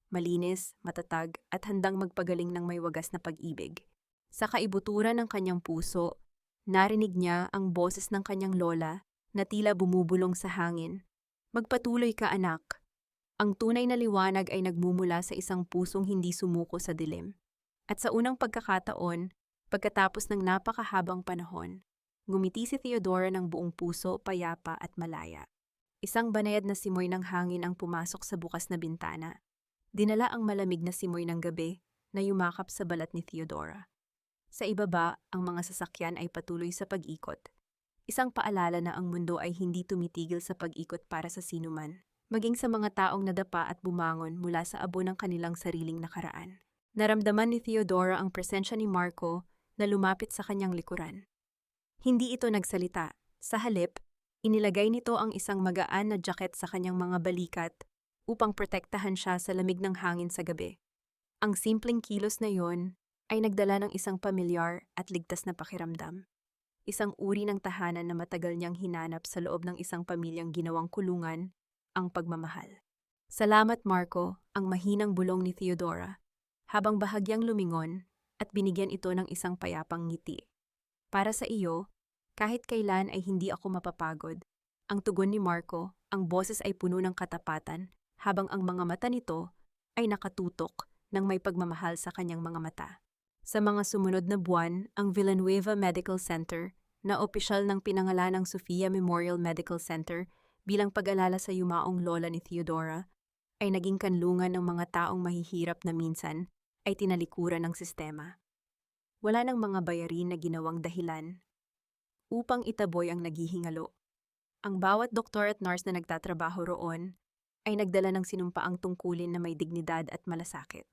Malinis, matatag, at handang magpagaling ng may wagas na pag-ibig. Sa kaibuturan ng kanyang puso, narinig niya ang boses ng kanyang lola na tila bumubulong sa hangin. Magpatuloy ka, anak. Ang tunay na liwanag ay nagmumula sa isang pusong hindi sumuko sa dilim. At sa unang pagkakataon, pagkatapos ng napakahabang panahon, ngumiti si Theodora ng buong puso, payapa at malaya. Isang banayad na simoy ng hangin ang pumasok sa bukas na bintana. Dinala ang malamig na simoy ng gabi na yumakap sa balat ni Theodora. Sa ibaba, ang mga sasakyan ay patuloy sa pag-ikot. Isang paalala na ang mundo ay hindi tumitigil sa pag-ikot para sa sinuman, maging sa mga taong nadapa at bumangon mula sa abo ng kanilang sariling nakaraan. Naramdaman ni Theodora ang presensya ni Marco na lumapit sa kanyang likuran. Hindi ito nagsalita. Sa halip, inilagay nito ang isang magaan na jacket sa kanyang mga balikat upang protektahan siya sa lamig ng hangin sa gabi. Ang simpleng kilos na yon ay nagdala ng isang pamilyar at ligtas na pakiramdam. Isang uri ng tahanan na matagal niyang hinanap sa loob ng isang pamilyang ginawang kulungan, ang pagmamahal. Salamat, Marco, ang mahinang bulong ni Theodora, habang bahagyang lumingon at binigyan ito ng isang payapang ngiti. Para sa iyo, kahit kailan ay hindi ako mapapagod. Ang tugon ni Marco, ang boses ay puno ng katapatan, habang ang mga mata nito ay nakatutok ng may pagmamahal sa kanyang mga mata. Sa mga sumunod na buwan, ang Villanueva Medical Center, na opisyal ng pinangalanang Sofia Memorial Medical Center bilang pag-alala sa yumaong lola ni Theodora, ay naging kanlungan ng mga taong mahihirap na minsan ay tinalikuran ng sistema. Wala nang mga bayarin na ginawang dahilan upang itaboy ang naghihingalo. Ang bawat doktor at nurse na nagtatrabaho roon ay nagdala ng sinumpaang tungkulin na may dignidad at malasakit.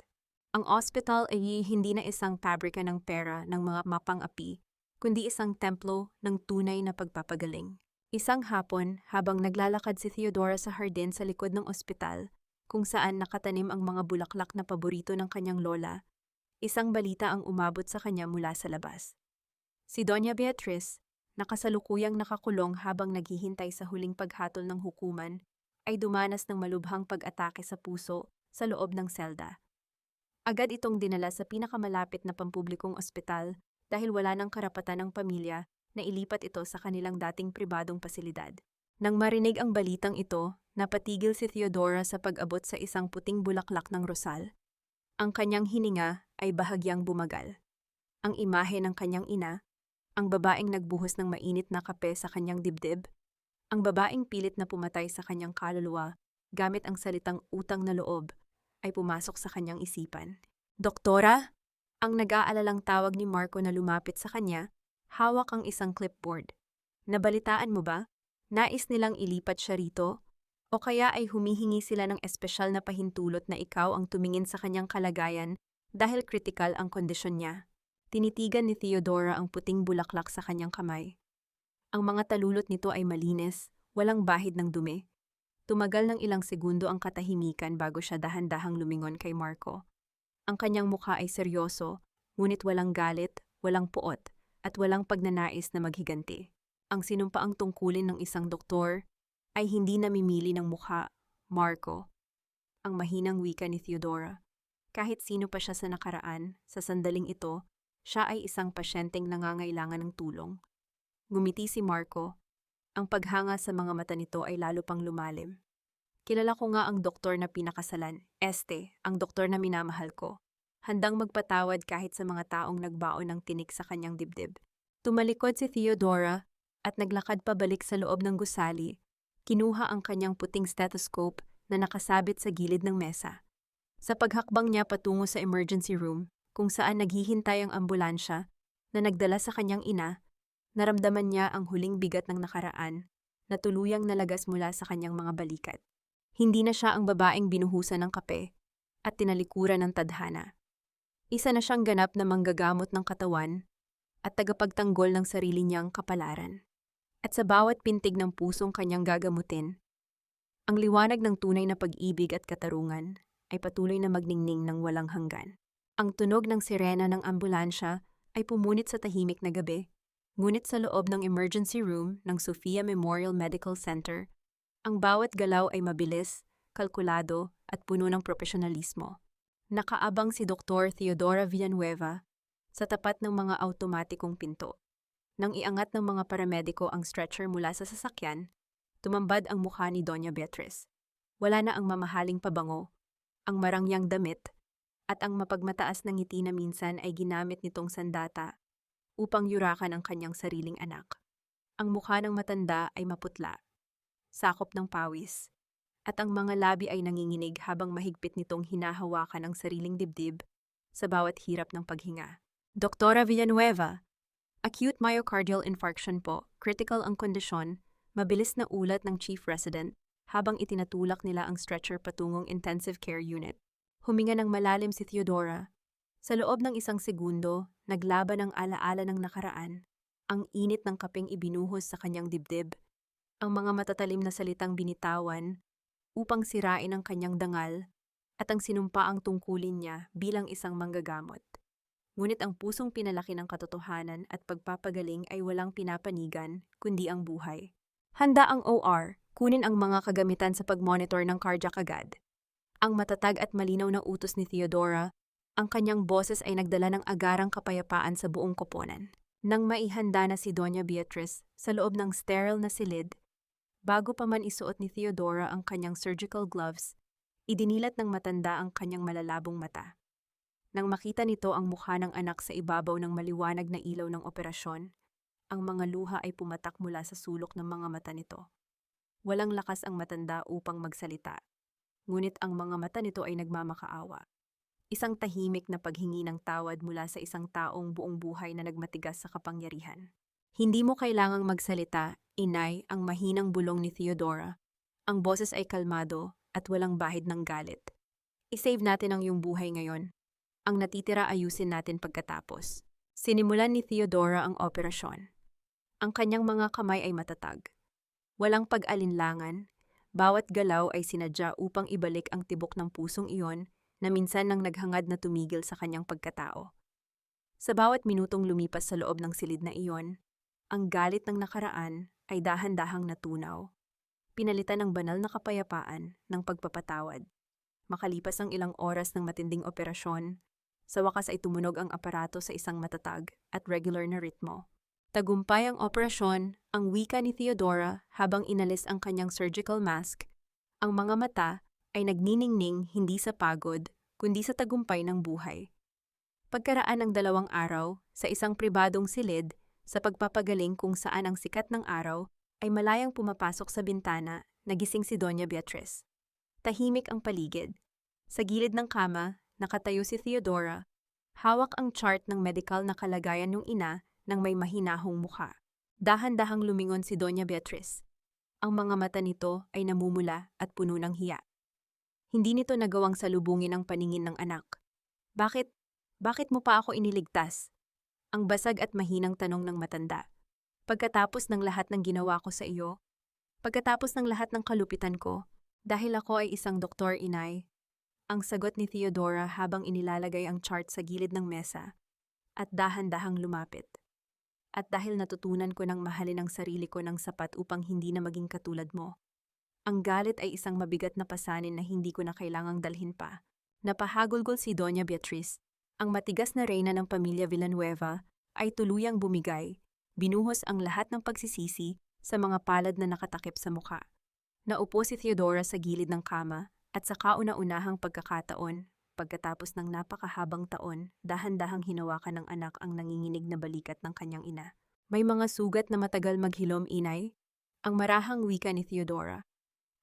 Ang ospital ay hindi na isang pabrika ng pera ng mga mapang-api, kundi isang templo ng tunay na pagpapagaling. Isang hapon, habang naglalakad si Theodora sa hardin sa likod ng ospital, kung saan nakatanim ang mga bulaklak na paborito ng kanyang lola, isang balita ang umabot sa kanya mula sa labas. Si Doña Beatriz, na kasalukuyang nakakulong habang naghihintay sa huling paghatol ng hukuman, ay dumanas ng malubhang pag-atake sa puso sa loob ng selda. Agad itong dinala sa pinakamalapit na pampublikong ospital dahil wala ng karapatan ng pamilya na ilipat ito sa kanilang dating pribadong pasilidad. Nang marinig ang balitang ito, napatigil si Theodora sa pag-abot sa isang puting bulaklak ng rosal. Ang kanyang hininga ay bahagyang bumagal. Ang imahe ng kanyang ina, ang babaeng nagbuhos ng mainit na kape sa kanyang dibdib, ang babaeng pilit na pumatay sa kanyang kaluluwa gamit ang salitang utang na loob, ay pumasok sa kanyang isipan. Doktora? Ang nag-aalalang tawag ni Marco na lumapit sa kanya, hawak ang isang clipboard. Nabalitaan mo ba? Nais nilang ilipat siya rito? O kaya ay humihingi sila ng espesyal na pahintulot na ikaw ang tumingin sa kanyang kalagayan dahil kritikal ang kondisyon niya? Tinitigan ni Theodora ang puting bulaklak sa kanyang kamay. Ang mga talulot nito ay malinis, walang bahid ng dumi. Tumagal ng ilang segundo ang katahimikan bago siya dahan-dahang lumingon kay Marco. Ang kanyang mukha ay seryoso, ngunit walang galit, walang puot, at walang pagnanais na maghiganti. Ang sinumpaang tungkulin ng isang doktor ay hindi namimili ng mukha, Marco. Ang mahinang wika ni Theodora. Kahit sino pa siya sa nakaraan, sa sandaling ito, siya ay isang pasyenteng nangangailangan ng tulong. Ngumiti si Marco. Ang paghanga sa mga mata nito ay lalo pang lumalim. Kilala ko nga ang doktor na pinakasalan, ang doktor na minamahal ko. Handang magpatawad kahit sa mga taong nagbaon ng tinik sa kanyang dibdib. Tumalikod si Theodora at naglakad pabalik sa loob ng gusali. Kinuha ang kanyang puting stethoscope na nakasabit sa gilid ng mesa. Sa paghakbang niya patungo sa emergency room, kung saan naghihintay ang ambulansya na nagdala sa kanyang ina, naramdaman niya ang huling bigat ng nakaraan na tuluyang nalagas mula sa kanyang mga balikat. Hindi na siya ang babaeng binuhusan ng kape at tinalikuran ng tadhana. Isa na siyang ganap na manggagamot ng katawan, at tagapagtanggol ng sarili niyang kapalaran. At sa bawat pintig ng pusong kanyang gagamutin, ang liwanag ng tunay na pag-ibig at katarungan ay patuloy na magningning ng walang hanggan. Ang tunog ng sirena ng ambulansya ay pumunit sa tahimik na gabi, ngunit sa loob ng emergency room ng Sofia Memorial Medical Center, ang bawat galaw ay mabilis, kalkulado at puno ng profesionalismo. Nakaabang si Dr. Theodora Villanueva sa tapat ng mga automatikong pinto. Nang iangat ng mga paramediko ang stretcher mula sa sasakyan, tumambad ang mukha ni Doña Beatriz. Wala na ang mamahaling pabango, ang marangyang damit, at ang mapagmataas na ngiti na minsan ay ginamit nitong sandata upang yurakan ang kanyang sariling anak. Ang mukha ng matanda ay maputla, sakop ng pawis, at ang mga labi ay nanginginig habang mahigpit nitong hinahawakan ang sariling dibdib sa bawat hirap ng paghinga. Doktora Villanueva, acute myocardial infarction po, critical ang kondisyon, mabilis na ulat ng chief resident habang itinatulak nila ang stretcher patungong intensive care unit. Huminga ng malalim si Theodora. Sa loob ng 1 segundo, naglaban ang alaala ng nakaraan, ang init ng kapeng ibinuhos sa kanyang dibdib, ang mga matatalim na salitang binitawan upang sirain ang kanyang dangal at ang sinumpaang tungkulin niya bilang isang manggagamot. Ngunit ang pusong pinalaki ng katotohanan at pagpapagaling ay walang pinapanigan, kundi ang buhay. Handa ang OR, kunin ang mga kagamitan sa pag-monitor ng cardiac agad. Ang matatag at malinaw na utos ni Theodora, ang kanyang boses ay nagdala ng agarang kapayapaan sa buong koponan. Nang maihanda na si Doña Beatriz sa loob ng sterile na silid, bago pa man isuot ni Theodora ang kanyang surgical gloves, idinilat ng matanda ang kanyang malalabong mata. Nang makita nito ang mukha ng anak sa ibabaw ng maliwanag na ilaw ng operasyon, ang mga luha ay pumatak mula sa sulok ng mga mata nito. Walang lakas ang matanda upang magsalita, ngunit ang mga mata nito ay nagmamakaawa. Isang tahimik na paghingi ng tawad mula sa isang taong buong buhay na nagmatigas sa kapangyarihan. Hindi mo kailangang magsalita, inay, ang mahinang bulong ni Theodora. Ang boses ay kalmado at walang bahid ng galit. I-save natin ang iyong buhay ngayon. Ang natitira ayusin natin pagkatapos. Sinimulan ni Theodora ang operasyon. Ang kanyang mga kamay ay matatag. Walang pag-alinlangan, bawat galaw ay sinadya upang ibalik ang tibok ng pusong iyon na minsan nang naghangad na tumigil sa kanyang pagkatao. Sa bawat minutong lumipas sa loob ng silid na iyon, ang galit ng nakaraan ay dahan-dahang natunaw. Pinalitan ng banal na kapayapaan ng pagpapatawad. Makalipas ang ilang oras ng matinding operasyon, sa wakas ay tumunog ang aparato sa isang matatag at regular na ritmo. Tagumpay ang operasyon, ang wika ni Theodora habang inalis ang kanyang surgical mask. Ang mga mata ay nagniningning hindi sa pagod, kundi sa tagumpay ng buhay. Pagkaraan ng 2 araw, sa isang pribadong silid, sa pagpapagaling kung saan ang sikat ng araw ay malayang pumapasok sa bintana, nagising si Doña Beatriz. Tahimik ang paligid. Sa gilid ng kama, nakatayo si Theodora. Hawak ang chart ng medikal na kalagayan ng ina ng may mahinahong mukha. Dahan-dahang lumingon si Doña Beatriz. Ang mga mata nito ay namumula at puno ng hiya. Hindi nito nagawang salubungin ang paningin ng anak. Bakit mo pa ako iniligtas? Ang basag at mahinang tanong ng matanda. Pagkatapos ng lahat ng ginawa ko sa iyo, pagkatapos ng lahat ng kalupitan ko, dahil ako ay isang doktor, inay. Ang sagot ni Theodora habang inilalagay ang chart sa gilid ng mesa at dahan-dahang lumapit. At dahil natutunan ko ng mahalin ang sarili ko ng sapat upang hindi na maging katulad mo. Ang galit ay isang mabigat na pasanin na hindi ko na kailangang dalhin pa. Napahagulgol si Doña Beatriz. Ang matigas na reyna ng pamilya Villanueva ay tuluyang bumigay, binuhos ang lahat ng pagsisisi sa mga palad na nakatakip sa mukha. Naupo si Theodora sa gilid ng kama at sa kauna-unahang pagkakataon, pagkatapos ng napakahabang taon, dahan-dahang hinawakan ng anak ang nanginginig na balikat ng kanyang ina. May mga sugat na matagal maghilom, inay, ang marahang wika ni Theodora,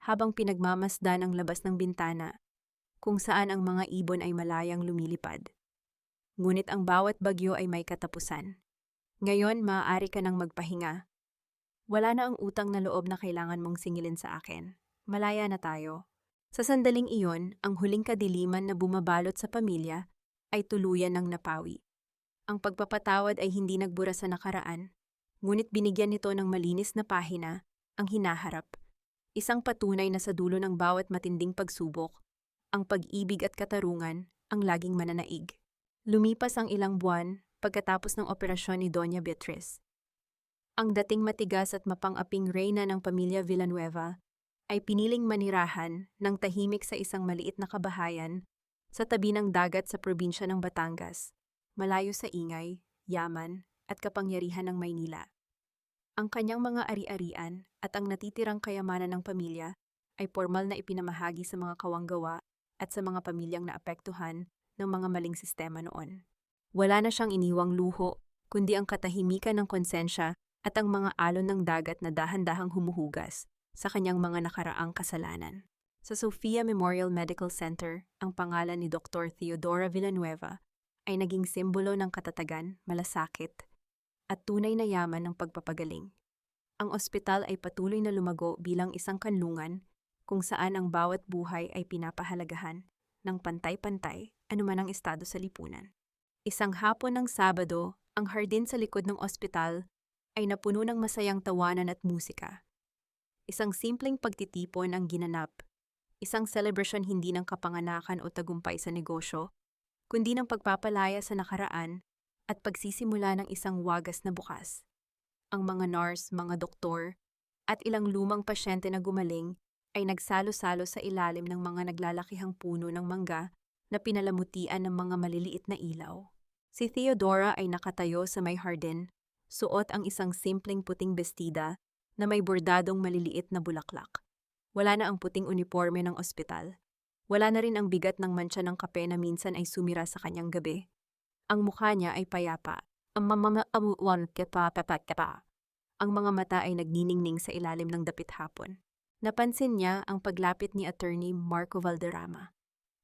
habang pinagmamasdan ang labas ng bintana, kung saan ang mga ibon ay malayang lumilipad. Ngunit ang bawat bagyo ay may katapusan. Ngayon, maaari ka nang magpahinga. Wala na ang utang na loob na kailangan mong singilin sa akin. Malaya na tayo. Sa sandaling iyon, ang huling kadiliman na bumabalot sa pamilya ay tuluyan ng napawi. Ang pagpapatawad ay hindi nagbura sa nakaraan, ngunit binigyan nito ng malinis na pahina ang hinaharap. Isang patunay na sa dulo ng bawat matinding pagsubok, ang pag-ibig at katarungan ang laging mananaig. Lumipas ang ilang buwan pagkatapos ng operasyon ni Doña Beatriz. Ang dating matigas at mapang-aping reyna ng pamilya Villanueva ay piniling manirahan ng tahimik sa isang maliit na kabahayan sa tabi ng dagat sa probinsya ng Batangas, malayo sa ingay, yaman at kapangyarihan ng Maynila. Ang kanyang mga ari-arian at ang natitirang kayamanan ng pamilya ay formal na ipinamahagi sa mga kawanggawa at sa mga pamilyang naapektuhan ng mga maling sistema noon. Wala na siyang iniwang luho, kundi ang katahimikan ng konsensya at ang mga alon ng dagat na dahan-dahang humuhugas sa kanyang mga nakaraang kasalanan. Sa Sofia Memorial Medical Center, ang pangalan ni Dr. Theodora Villanueva ay naging simbolo ng katatagan, malasakit, at tunay na yaman ng pagpapagaling. Ang ospital ay patuloy na lumago bilang isang kanlungan kung saan ang bawat buhay ay pinapahalagahan ng pantay-pantay anuman ang estado sa lipunan. Isang hapon ng Sabado, ang hardin sa likod ng ospital ay napuno ng masayang tawanan at musika. Isang simpleng pagtitipon ang ginanap, isang celebration hindi ng kapanganakan o tagumpay sa negosyo, kundi ng pagpapalaya sa nakaraan at pagsisimula ng isang wagas na bukas. Ang mga nurse, mga doktor, at ilang lumang pasyente na gumaling ay nagsalo-salo sa ilalim ng mga naglalakihang puno ng mangga na pinalamutian ng mga maliliit na ilaw. Si Theodora ay nakatayo sa may hardin, suot ang isang simpleng puting bestida na may bordadong maliliit na bulaklak. Wala na ang puting uniforme ng ospital. Wala na rin ang bigat ng mantsa ng kape na minsan ay sumira sa kanyang gabi. Ang mukha niya ay payapa. Ang mga mata ay nagniningning sa ilalim ng dapit hapon. Napansin niya ang paglapit ni Attorney Marco Valderrama.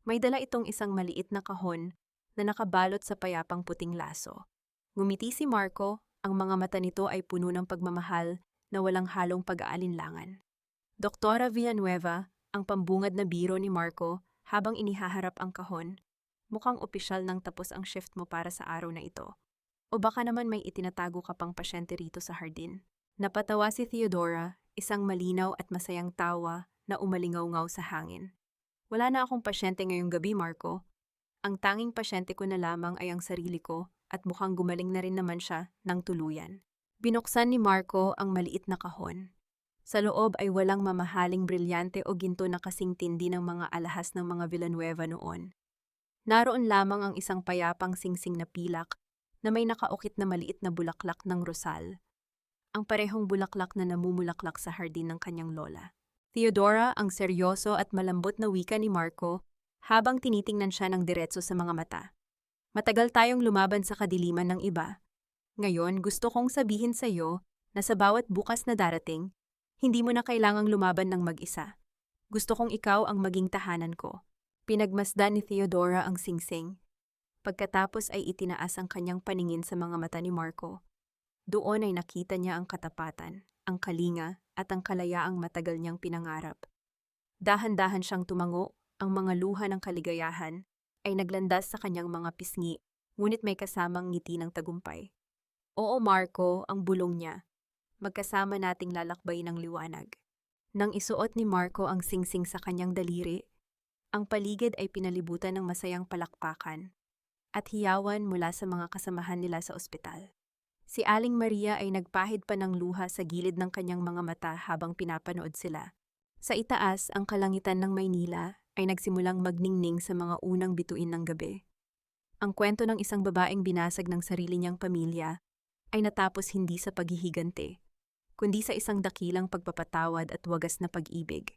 May dala itong isang maliit na kahon na nakabalot sa payapang puting laso. Ngumiti si Marco, ang mga mata nito ay puno ng pagmamahal na walang halong pag-aalinlangan. Doktora Villanueva, ang pambungad na biro ni Marco habang inihaharap ang kahon, mukhang opisyal nang tapos ang shift mo para sa araw na ito. O baka naman may itinatago ka pang pasyente rito sa hardin. Napatawa si Theodora, isang malinaw at masayang tawa na umalingaw-ngaw sa hangin. Wala na akong pasyente ngayong gabi, Marco. Ang tanging pasyente ko na lamang ay ang sarili ko at mukhang gumaling na rin naman siya ng tuluyan. Binuksan ni Marco ang maliit na kahon. Sa loob ay walang mamahaling brilyante o ginto na kasing tindi ng mga alahas ng mga Villanueva noon. Naroon lamang ang isang payapang singsing na pilak na may nakaukit na maliit na bulaklak ng rosal. Ang parehong bulaklak na namumulaklak sa hardin ng kanyang lola. Theodora, ang seryoso at malambot na wika ni Marco habang tinitingnan siya ng diretso sa mga mata. Matagal tayong lumaban sa kadiliman ng iba. Ngayon, gusto kong sabihin sa iyo na sa bawat bukas na darating, hindi mo na kailangang lumaban ng mag-isa. Gusto kong ikaw ang maging tahanan ko. Pinagmasdan ni Theodora ang singsing. Pagkatapos ay itinaas ang kanyang paningin sa mga mata ni Marco. Doon ay nakita niya ang katapatan, ang kalinga at ang kalayaang matagal niyang pinangarap. Dahan-dahan siyang tumango, ang mga luha ng kaligayahan ay naglandas sa kanyang mga pisngi, ngunit may kasamang ngiti ng tagumpay. Oo, Marco, ang bulong niya. Magkasama nating lalakbay ng liwanag. Nang isuot ni Marco ang singsing sa kanyang daliri, ang paligid ay pinalibutan ng masayang palakpakan at hiyawan mula sa mga kasamahan nila sa ospital. Si Aling Maria ay nagpahid pa ng luha sa gilid ng kanyang mga mata habang pinapanood sila. Sa itaas, ang kalangitan ng Maynila ay nagsimulang magningning sa mga unang bituin ng gabi. Ang kwento ng isang babaeng binasag ng sarili niyang pamilya ay natapos hindi sa paghihigante, kundi sa isang dakilang pagpapatawad at wagas na pag-ibig.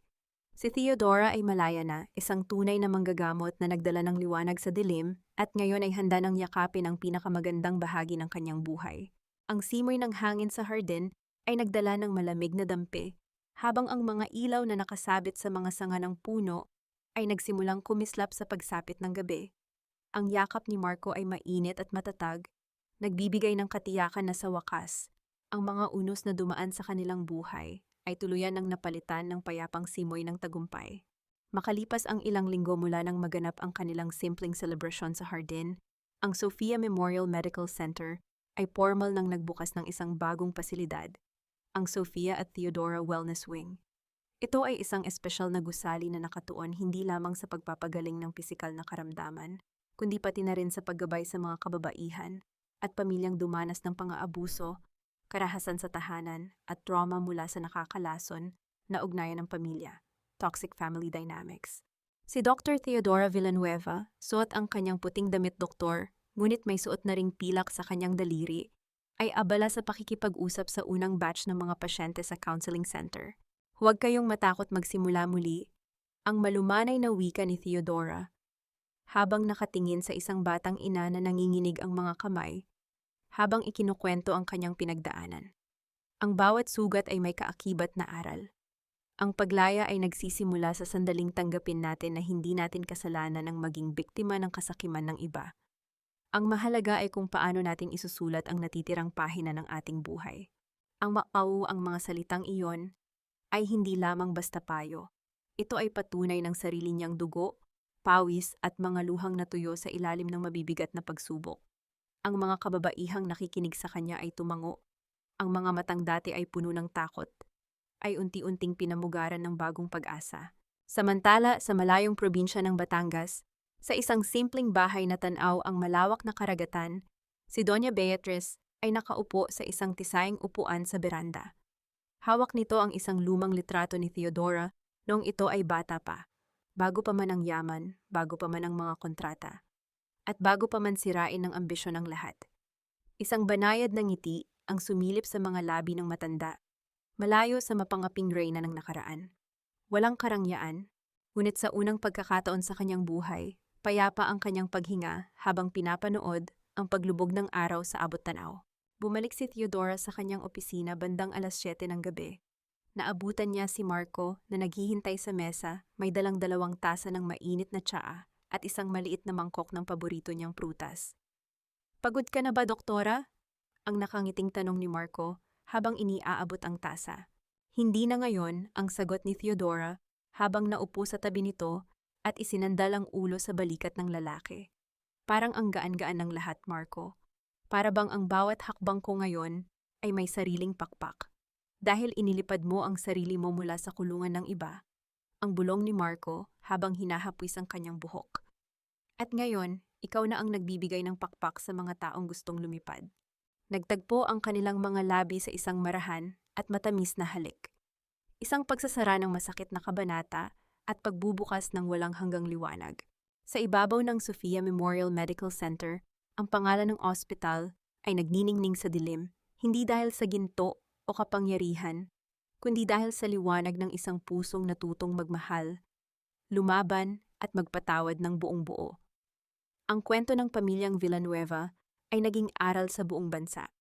Si Theodora ay malaya na, isang tunay na manggagamot na nagdala ng liwanag sa dilim at ngayon ay handa ng yakapin ang pinakamagandang bahagi ng kanyang buhay. Ang simoy ng hangin sa hardin ay nagdala ng malamig na dampi, habang ang mga ilaw na nakasabit sa mga sanga ng puno ay nagsimulang kumislap sa pagsapit ng gabi. Ang yakap ni Marco ay mainit at matatag, nagbibigay ng katiyakan na sa wakas, ang mga unos na dumaan sa kanilang buhay ay tuluyan ng napalitan ng payapang simoy ng tagumpay. Makalipas ang ilang linggo mula nang maganap ang kanilang simpleng selebrasyon sa hardin, Ang Sofia Memorial Medical Center ay formal nang nagbukas ng isang bagong pasilidad, ang Sofia at Theodora Wellness Wing. Ito ay isang espesyal na gusali na nakatuon hindi lamang sa pagpapagaling ng pisikal na karamdaman, kundi pati na rin sa paggabay sa mga kababaihan at pamilyang dumanas ng pang-aabuso, karahasan sa tahanan at trauma mula sa nakakalason na ugnayan ng pamilya, toxic family dynamics. Si Dr. Theodora Villanueva, suot ang kanyang puting damit doktor, ngunit may suot na ring pilak sa kanyang daliri, ay abala sa pakikipag-usap sa unang batch ng mga pasyente sa counseling center. Huwag kayong matakot magsimula muli, ang malumanay na wika ni Theodora, habang nakatingin sa isang batang ina na nanginginig ang mga kamay, habang ikinukwento ang kanyang pinagdaanan. Ang bawat sugat ay may kaakibat na aral. Ang paglaya ay nagsisimula sa sandaling tanggapin natin na hindi natin kasalanan ang maging biktima ng kasakiman ng iba. Ang mahalaga ay kung paano natin isusulat ang natitirang pahina ng ating buhay. Ang ang mga salitang iyon ay hindi lamang basta payo. Ito ay patunay ng sarili niyang dugo, pawis at mga luhang natuyo sa ilalim ng mabibigat na pagsubok. Ang mga kababaihang nakikinig sa kanya ay tumango. Ang mga matang dati ay puno ng takot, ay unti-unting pinamugaran ng bagong pag-asa. Samantala, sa malayong probinsya ng Batangas, sa isang simpleng bahay na tanaw ang malawak na karagatan, si Doña Beatriz ay nakaupo sa isang tisayang upuan sa beranda. Hawak nito ang isang lumang litrato ni Theodora noong ito ay bata pa, bago pa man ang yaman, bago pa man ang mga kontrata, at bago pa man sirain ng ambisyon ng lahat. Isang banayad na ngiti ang sumilip sa mga labi ng matanda, malayo sa mapangaping reyna ng nakaraan. Walang karangyaan, ngunit sa unang pagkakataon sa kanyang buhay, payapa ang kanyang paghinga habang pinapanood ang paglubog ng araw sa abot-tanaw. Bumalik si Theodora sa kanyang opisina bandang 7:00 ng gabi. Naabutan niya si Marco na naghihintay sa mesa, may dalang 2 tasa ng mainit na tsaa at isang maliit na mangkok ng paborito niyang prutas. "Pagod ka na ba, doktora?" ang nakangiting tanong ni Marco habang iniaabot ang tasa. "Hindi na ngayon," ang sagot ni Theodora habang naupo sa tabi nito at isinandal ang ulo sa balikat ng lalaki. "Parang ang gaan-gaan ng lahat, Marco. Para bang ang bawat hakbang ko ngayon ay may sariling pakpak. Dahil inilipad mo ang sarili mo mula sa kulungan ng iba," ang bulong ni Marco habang hinahapwis ang kanyang buhok. "At ngayon, ikaw na ang nagbibigay ng pakpak sa mga taong gustong lumipad." Nagtagpo ang kanilang mga labi sa isang marahan at matamis na halik. Isang pagsasara ng masakit na kabanata at pagbubukas ng walang hanggang liwanag. Sa ibabaw ng Sofia Memorial Medical Center, ang pangalan ng ospital ay nagniningning sa dilim, hindi dahil sa ginto o kapangyarihan, kundi dahil sa liwanag ng isang pusong natutong magmahal, lumaban at magpatawad ng buong buo. Ang kwento ng pamilyang Villanueva ay naging aral sa buong bansa,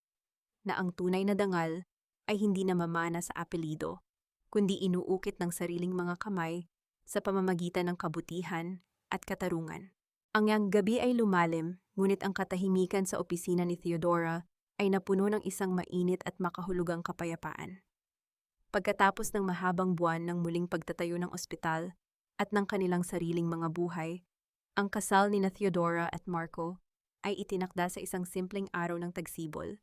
na ang tunay na dangal ay hindi namamana sa apelido, kundi inuukit ng sariling mga kamay sa pamamagitan ng kabutihan at katarungan. Ang yang gabi ay lumalim, ngunit ang katahimikan sa opisina ni Theodora ay napuno ng isang mainit at makahulugang kapayapaan. Pagkatapos ng mahabang buwan ng muling pagtatayo ng ospital at ng kanilang sariling mga buhay, ang kasal ni Theodora at Marco ay itinakda sa isang simpleng araw ng tagsibol,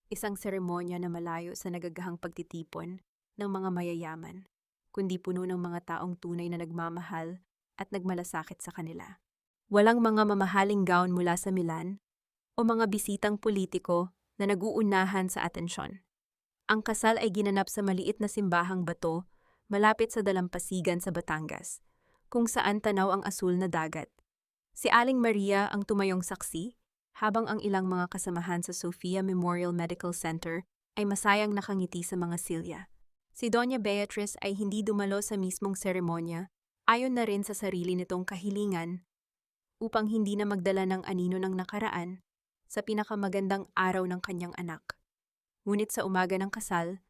isang seremonya na malayo sa nagagahang pagtitipon ng mga mayayaman, kundi puno ng mga taong tunay na nagmamahal at nagmalasakit sa kanila. Walang mga mamahaling gown mula sa Milan o mga bisitang politiko na naguunahan sa atensyon. Ang kasal ay ginanap sa maliit na simbahang bato malapit sa dalampasigan sa Batangas, kung saan tanaw ang asul na dagat. Si Aling Maria ang tumayong saksi, habang ang ilang mga kasamahan sa Sofia Memorial Medical Center ay masayang nakangiti sa mga silya. Si Doña Beatriz ay hindi dumalo sa mismong seremonya, ayon na rin sa sarili nitong kahilingan, upang hindi na magdala ng anino ng nakaraan sa pinakamagandang araw ng kanyang anak. Ngunit sa umaga ng kasal,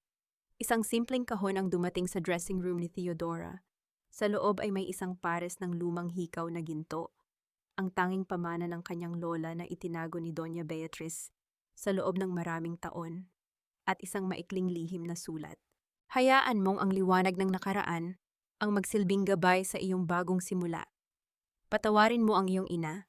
isang simpleng kahon ang dumating sa dressing room ni Theodora. Sa loob ay may isang pares ng lumang hikaw na ginto, ang tanging pamana ng kanyang lola na itinago ni Doña Beatriz sa loob ng maraming taon, at isang maikling lihim na sulat. "Hayaan mong ang liwanag ng nakaraan ang magsilbing gabay sa iyong bagong simula. Patawarin mo ang iyong ina,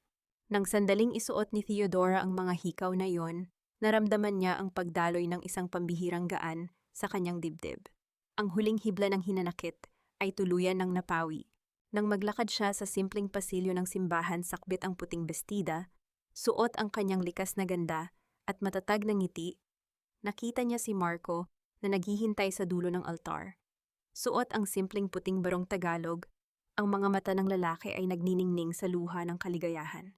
Nang sandaling isuot ni Theodora ang mga hikaw na iyon, naramdaman niya ang pagdaloy ng isang pambihirang gaan sa kanyang dibdib. Ang huling hibla ng hinanakit ay tuluyan ng napawi. Nang maglakad siya sa simpleng pasilyo ng simbahan sakbit ang puting bestida, suot ang kanyang likas na ganda at matatag na ngiti, nakita niya si Marco na naghihintay sa dulo ng altar. Suot ang simpleng puting barong Tagalog, ang mga mata ng lalaki ay nagniningning sa luha ng kaligayahan.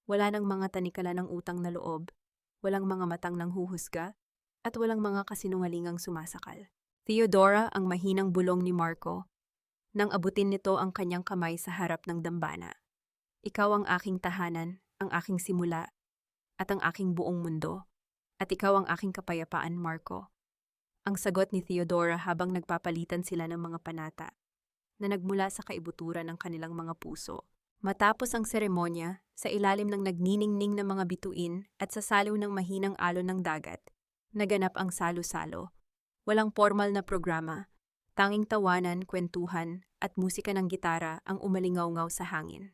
Wala nang mga tanikala ng utang na loob, walang mga matang nanghuhusga, at walang mga kasinungalingang sumasakal. Theodora ang mahinang bulong ni Marco, nang abutin nito ang kanyang kamay sa harap ng dambana. Ikaw ang aking tahanan, ang aking simula, at ang aking buong mundo. At ikaw ang aking kapayapaan, Marco. Ang sagot ni Theodora habang nagpapalitan sila ng mga panata na nagmula sa kaibuturan ng kanilang mga puso. Matapos ang seremonya, sa ilalim ng nagniningning na mga bituin at sa saliw ng mahinang alon ng dagat, naganap ang salo-salo. Walang formal na programa, tanging tawanan, kwentuhan, at musika ng gitara ang umalingaw-ngaw sa hangin.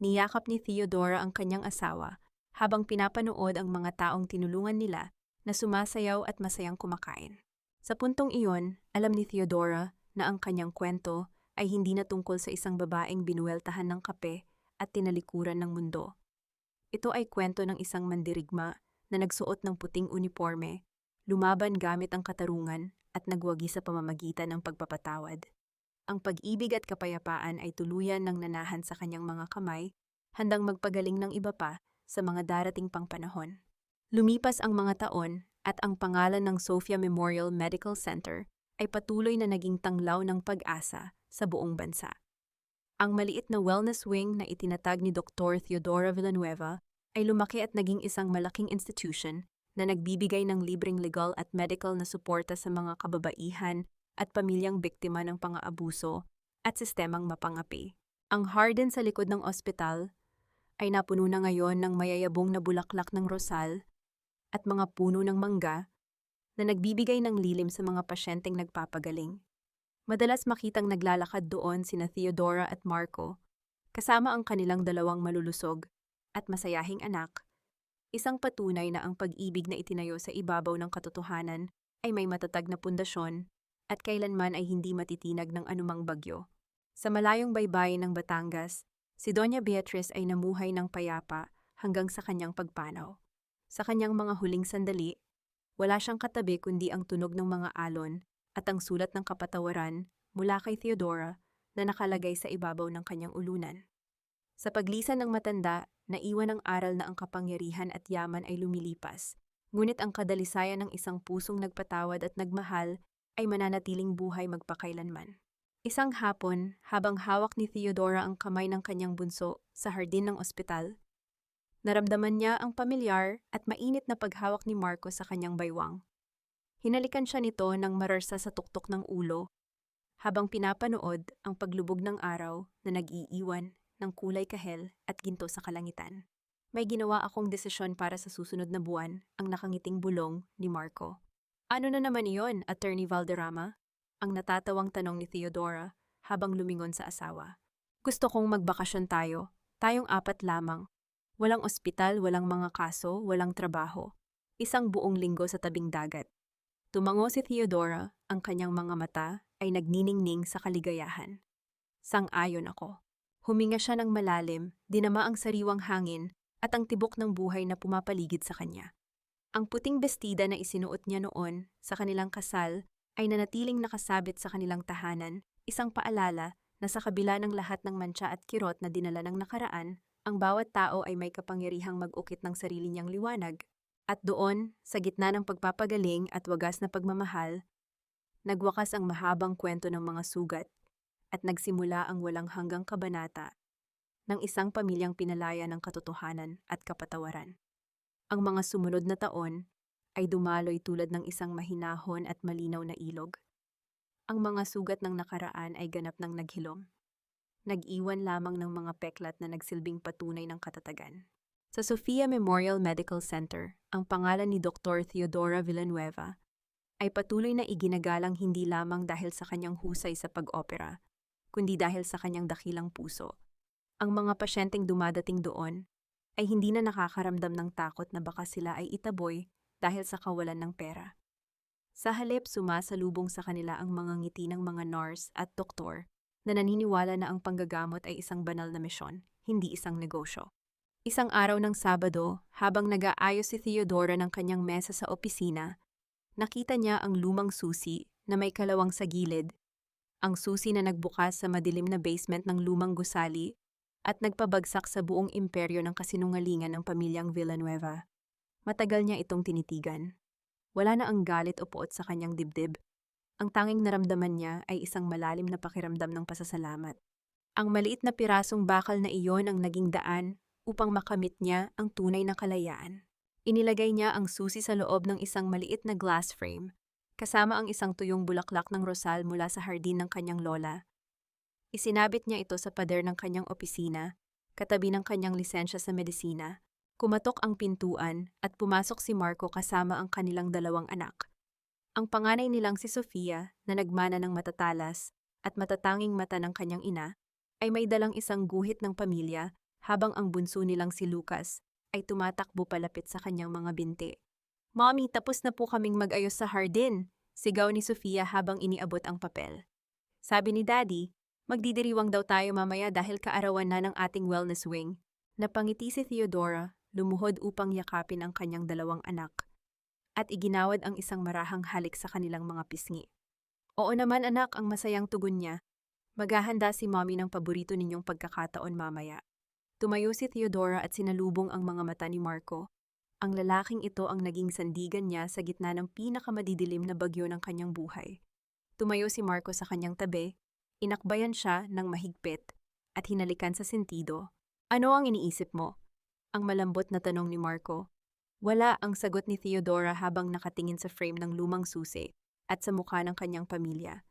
Niyakap ni Theodora ang kanyang asawa habang pinapanood ang mga taong tinulungan nila na sumasayaw at masayang kumakain. Sa puntong iyon, alam ni Theodora na ang kanyang kwento ay hindi na tungkol sa isang babaeng binuweltahan ng kape at tinalikuran ng mundo. Ito ay kwento ng isang mandirigma na nagsuot ng puting uniforme, lumaban gamit ang katarungan at nagwagi sa pamamagitan ng pagpapatawad. Ang pag-ibig at kapayapaan ay tuluyan ng nanahan sa kanyang mga kamay, handang magpagaling ng iba pa sa mga darating pang panahon. Lumipas ang mga taon at ang pangalan ng Sofia Memorial Medical Center ay patuloy na naging tanglaw ng pag-asa sa buong bansa. Ang maliit na wellness wing na itinatag ni Dr. Theodora Villanueva ay lumaki at naging isang malaking institution na nagbibigay ng libreng legal at medical na suporta sa mga kababaihan at pamilyang biktima ng pang-aabuso at sistemang mapangapi. Ang harden sa likod ng ospital ay napuno na ngayon ng mayayabong na bulaklak ng rosal at mga puno ng mangga na nagbibigay ng lilim sa mga pasyenteng nagpapagaling. Madalas makitang naglalakad doon sina Theodora at Marco, kasama ang kanilang dalawang malulusog at masayahing anak, isang patunay na ang pag-ibig na itinayo sa ibabaw ng katotohanan ay may matatag na pundasyon at kailanman ay hindi matitinag ng anumang bagyo. Sa malayong baybayin ng Batangas, si Doña Beatriz ay namuhay ng payapa hanggang sa kanyang pagpanaw. Sa kanyang mga huling sandali, wala siyang katabi kundi ang tunog ng mga alon at ang sulat ng kapatawaran mula kay Theodora na nakalagay sa ibabaw ng kanyang ulunan. Sa paglisan ng matanda, naiwan ang aral na ang kapangyarihan at yaman ay lumilipas, ngunit ang kadalisayan ng isang pusong nagpatawad at nagmahal ay mananatiling buhay magpakailanman. Isang hapon, habang hawak ni Theodora ang kamay ng kanyang bunso sa hardin ng ospital, naramdaman niya ang pamilyar at mainit na paghawak ni Marco sa kanyang baywang. Hinalikan siya nito nang mararsa sa tuktok ng ulo, habang pinapanood ang paglubog ng araw na nag-iiwan ng kulay kahel at ginto sa kalangitan. May ginawa akong desisyon para sa susunod na buwan, ang nakangiting bulong ni Marco. Ano na naman iyon, Attorney Valderrama? Ang natatawang tanong ni Theodora habang lumingon sa asawa. Gusto kong magbakasyon tayo, tayong apat lamang. Walang ospital, walang mga kaso, walang trabaho. Isang buong linggo sa tabing dagat. Tumango si Theodora, ang kanyang mga mata ay nagniningning sa kaligayahan. Sang-ayon ako. Huminga siya ng malalim, dinama ang sariwang hangin at ang tibok ng buhay na pumapaligid sa kanya. Ang puting bestida na isinuot niya noon sa kanilang kasal ay nanatiling nakasabit sa kanilang tahanan, isang paalala na sa kabila ng lahat ng mantsa at kirot na dinala ng nakaraan, ang bawat tao ay may kapangyarihang mag-ukit ng sarili niyang liwanag. At doon, sa gitna ng pagpapagaling at wagas na pagmamahal, nagwakas ang mahabang kwento ng mga sugat at nagsimula ang walang hanggang kabanata ng isang pamilyang pinalaya ng katotohanan at kapatawaran. Ang mga sumunod na taon ay dumaloy tulad ng isang mahinahon at malinaw na ilog. Ang mga sugat ng nakaraan ay ganap ng naghilom. Nag-iwan lamang ng mga peklat na nagsilbing patunay ng katatagan. Sa Sofia Memorial Medical Center, ang pangalan ni Dr. Theodora Villanueva ay patuloy na iginagalang hindi lamang dahil sa kanyang husay sa pag-opera, kundi dahil sa kanyang dakilang puso. Ang mga pasyenteng dumadating doon ay hindi na nakakaramdam ng takot na baka sila ay itaboy dahil sa kawalan ng pera. Sa halip, sumasalubong sa kanila ang mga ngiti ng mga nurse at doktor na naniniwala na ang panggagamot ay isang banal na misyon, hindi isang negosyo. Isang araw ng Sabado, habang nag-aayos si Theodora ng kanyang mesa sa opisina, nakita niya ang lumang susi na may kalawang sa gilid, ang susi na nagbukas sa madilim na basement ng lumang gusali at nagpabagsak sa buong imperyo ng kasinungalingan ng pamilyang Villanueva. Matagal niya itong tinitigan. Wala na ang galit o puot sa kanyang dibdib. Ang tanging naramdaman niya ay isang malalim na pakiramdam ng pasasalamat. Ang maliit na pirasong bakal na iyon ang naging daan upang makamit niya ang tunay na kalayaan. Inilagay niya ang susi sa loob ng isang maliit na glass frame, kasama ang isang tuyong bulaklak ng rosal mula sa hardin ng kanyang lola. Isinabit niya ito sa pader ng kanyang opisina, katabi ng kanyang lisensya sa medisina. Kumatok ang pintuan at pumasok si Marco kasama ang kanilang dalawang anak. Ang panganay nilang si Sofia, na nagmana ng matatalas at matatanging mata ng kanyang ina, ay may dalang isang guhit ng pamilya, habang ang bunso nilang si Lucas ay tumatakbo palapit sa kanyang mga binti. "Mommy, tapos na po kaming mag-ayos sa hardin," sigaw ni Sofia habang iniabot ang papel. Sabi ni Daddy, magdidiriwang daw tayo mamaya dahil kaarawan na ng ating wellness wing. Napangiti si Theodora, lumuhod upang yakapin ang kanyang dalawang anak, at iginawad ang isang marahang halik sa kanilang mga pisngi. "Oo naman anak," ang masayang tugon niya. "Maghahanda si Mommy ng paborito ninyong pagkakataon mamaya." Tumayo si Theodora at sinalubong ang mga mata ni Marco. Ang lalaking ito ang naging sandigan niya sa gitna ng pinakamadidilim na bagyo ng kanyang buhay. Tumayo si Marco sa kanyang tabi, inakbayan siya ng mahigpit, at hinalikan sa sentido. "Ano ang iniisip mo?" Ang malambot na tanong ni Marco. "Wala," ang sagot ni Theodora habang nakatingin sa frame ng lumang susi at sa mukha ng kanyang pamilya.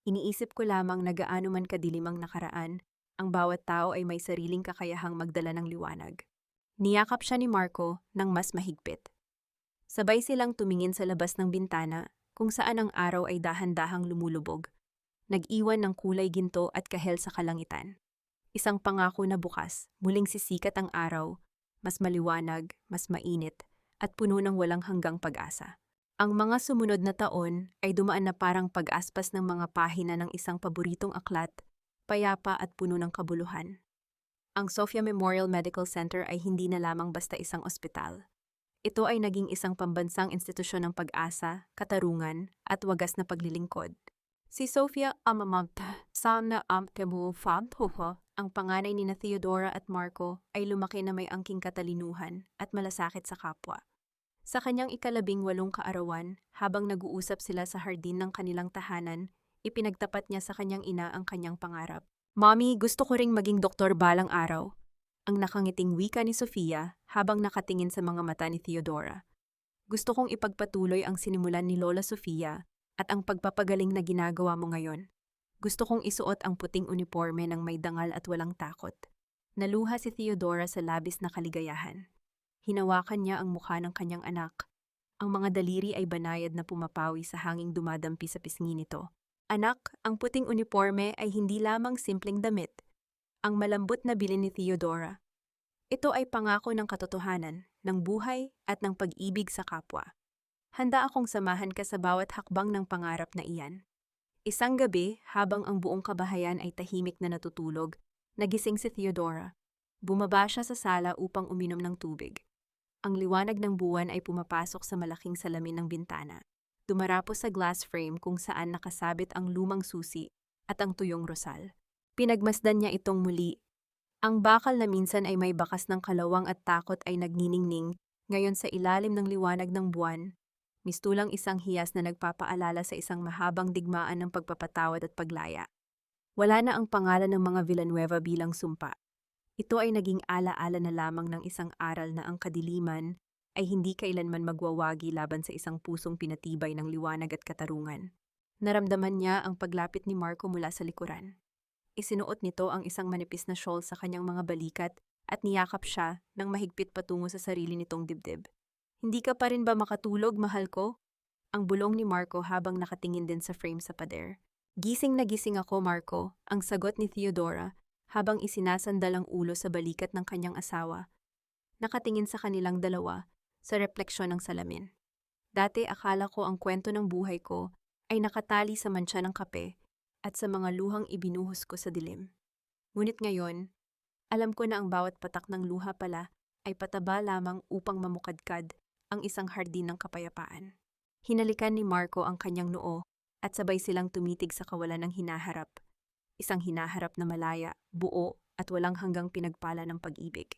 "Iniisip ko lamang na gaano man kadilim ang nakaraan, ang bawat tao ay may sariling kakayahang magdala ng liwanag." Niyakap siya ni Marco ng mas mahigpit. Sabay silang tumingin sa labas ng bintana kung saan ang araw ay dahan-dahang lumulubog. Nag-iwan ng kulay ginto at kahel sa kalangitan. Isang pangako na bukas, muling sisikat ang araw, mas maliwanag, mas mainit, at puno ng walang hanggang pag-asa. Ang mga sumunod na taon ay dumaan na parang pag-aspas ng mga pahina ng isang paboritong aklat, payapa at puno ng kabuluhan. Ang Sofia Memorial Medical Center ay hindi na lamang basta isang ospital. Ito ay naging isang pambansang institusyon ng pag-asa, katarungan, at wagas na paglilingkod. Si Sofia Amamamta, sana amtemu famtuho, ang panganay ni Theodora at Marco ay lumaki na may angking katalinuhan at malasakit sa kapwa. Sa kanyang ika-18 kaarawan, habang nag-uusap sila sa hardin ng kanilang tahanan, ipinagtapat niya sa kanyang ina ang kanyang pangarap. "Mommy, gusto ko ring maging doktor balang araw," ang nakangiting wika ni Sofia habang nakatingin sa mga mata ni Theodora. "Gusto kong ipagpatuloy ang sinimulan ni Lola Sofia at ang pagpapagaling na ginagawa mo ngayon. Gusto kong isuot ang puting uniforme ng may dangal at walang takot." Naluha si Theodora sa labis na kaligayahan. Hinawakan niya ang mukha ng kanyang anak. Ang mga daliri ay banayad na pumapawi sa hanging dumadampi sa pisngi nito. "Anak, ang puting uniforme ay hindi lamang simpleng damit." Ang malambot na bilin ni Theodora. "Ito ay pangako ng katotohanan, ng buhay at ng pag-ibig sa kapwa. Handa akong samahan ka sa bawat hakbang ng pangarap na iyan." Isang gabi, habang ang buong kabahayan ay tahimik na natutulog, nagising si Theodora. Bumaba siya sa sala upang uminom ng tubig. Ang liwanag ng buwan ay pumapasok sa malaking salamin ng bintana. Dumarapos sa glass frame kung saan nakasabit ang lumang susi at ang tuyong rosal. Pinagmasdan niya itong muli. Ang bakal na minsan ay may bakas ng kalawang at takot ay nagniningning, ngayon sa ilalim ng liwanag ng buwan, mistulang isang hiyas na nagpapaalala sa isang mahabang digmaan ng pagpapatawad at paglaya. Wala na ang pangalan ng mga Villanueva bilang sumpa. Ito ay naging ala-ala na lamang ng isang aral na ang kadiliman ay hindi kailanman magwawagi laban sa isang pusong pinatibay ng liwanag at katarungan. Naramdaman niya ang paglapit ni Marco mula sa likuran. Isinuot nito ang isang manipis na shawl sa kanyang mga balikat at niyakap siya ng mahigpit patungo sa sarili nitong dibdib. "Hindi ka pa rin ba makatulog, mahal ko?" Ang bulong ni Marco habang nakatingin din sa frame sa pader. "Gising na gising ako, Marco," ang sagot ni Theodora habang isinasandal ang ulo sa balikat ng kanyang asawa. nakatingin sa kanilang dalawa sa refleksyon ng salamin. Dati akala ko ang kwento ng buhay ko ay nakatali sa mantsa ng kape at sa mga luhang ibinuhos ko sa dilim. Ngunit ngayon, alam ko na ang bawat patak ng luha pala ay pataba lamang upang mamukadkad ang isang hardin ng kapayapaan. Hinalikan ni Marco ang kanyang noo at sabay silang tumitig sa kawalan ng hinaharap. Isang hinaharap na malaya, buo at walang hanggang pinagpala ng pag-ibig.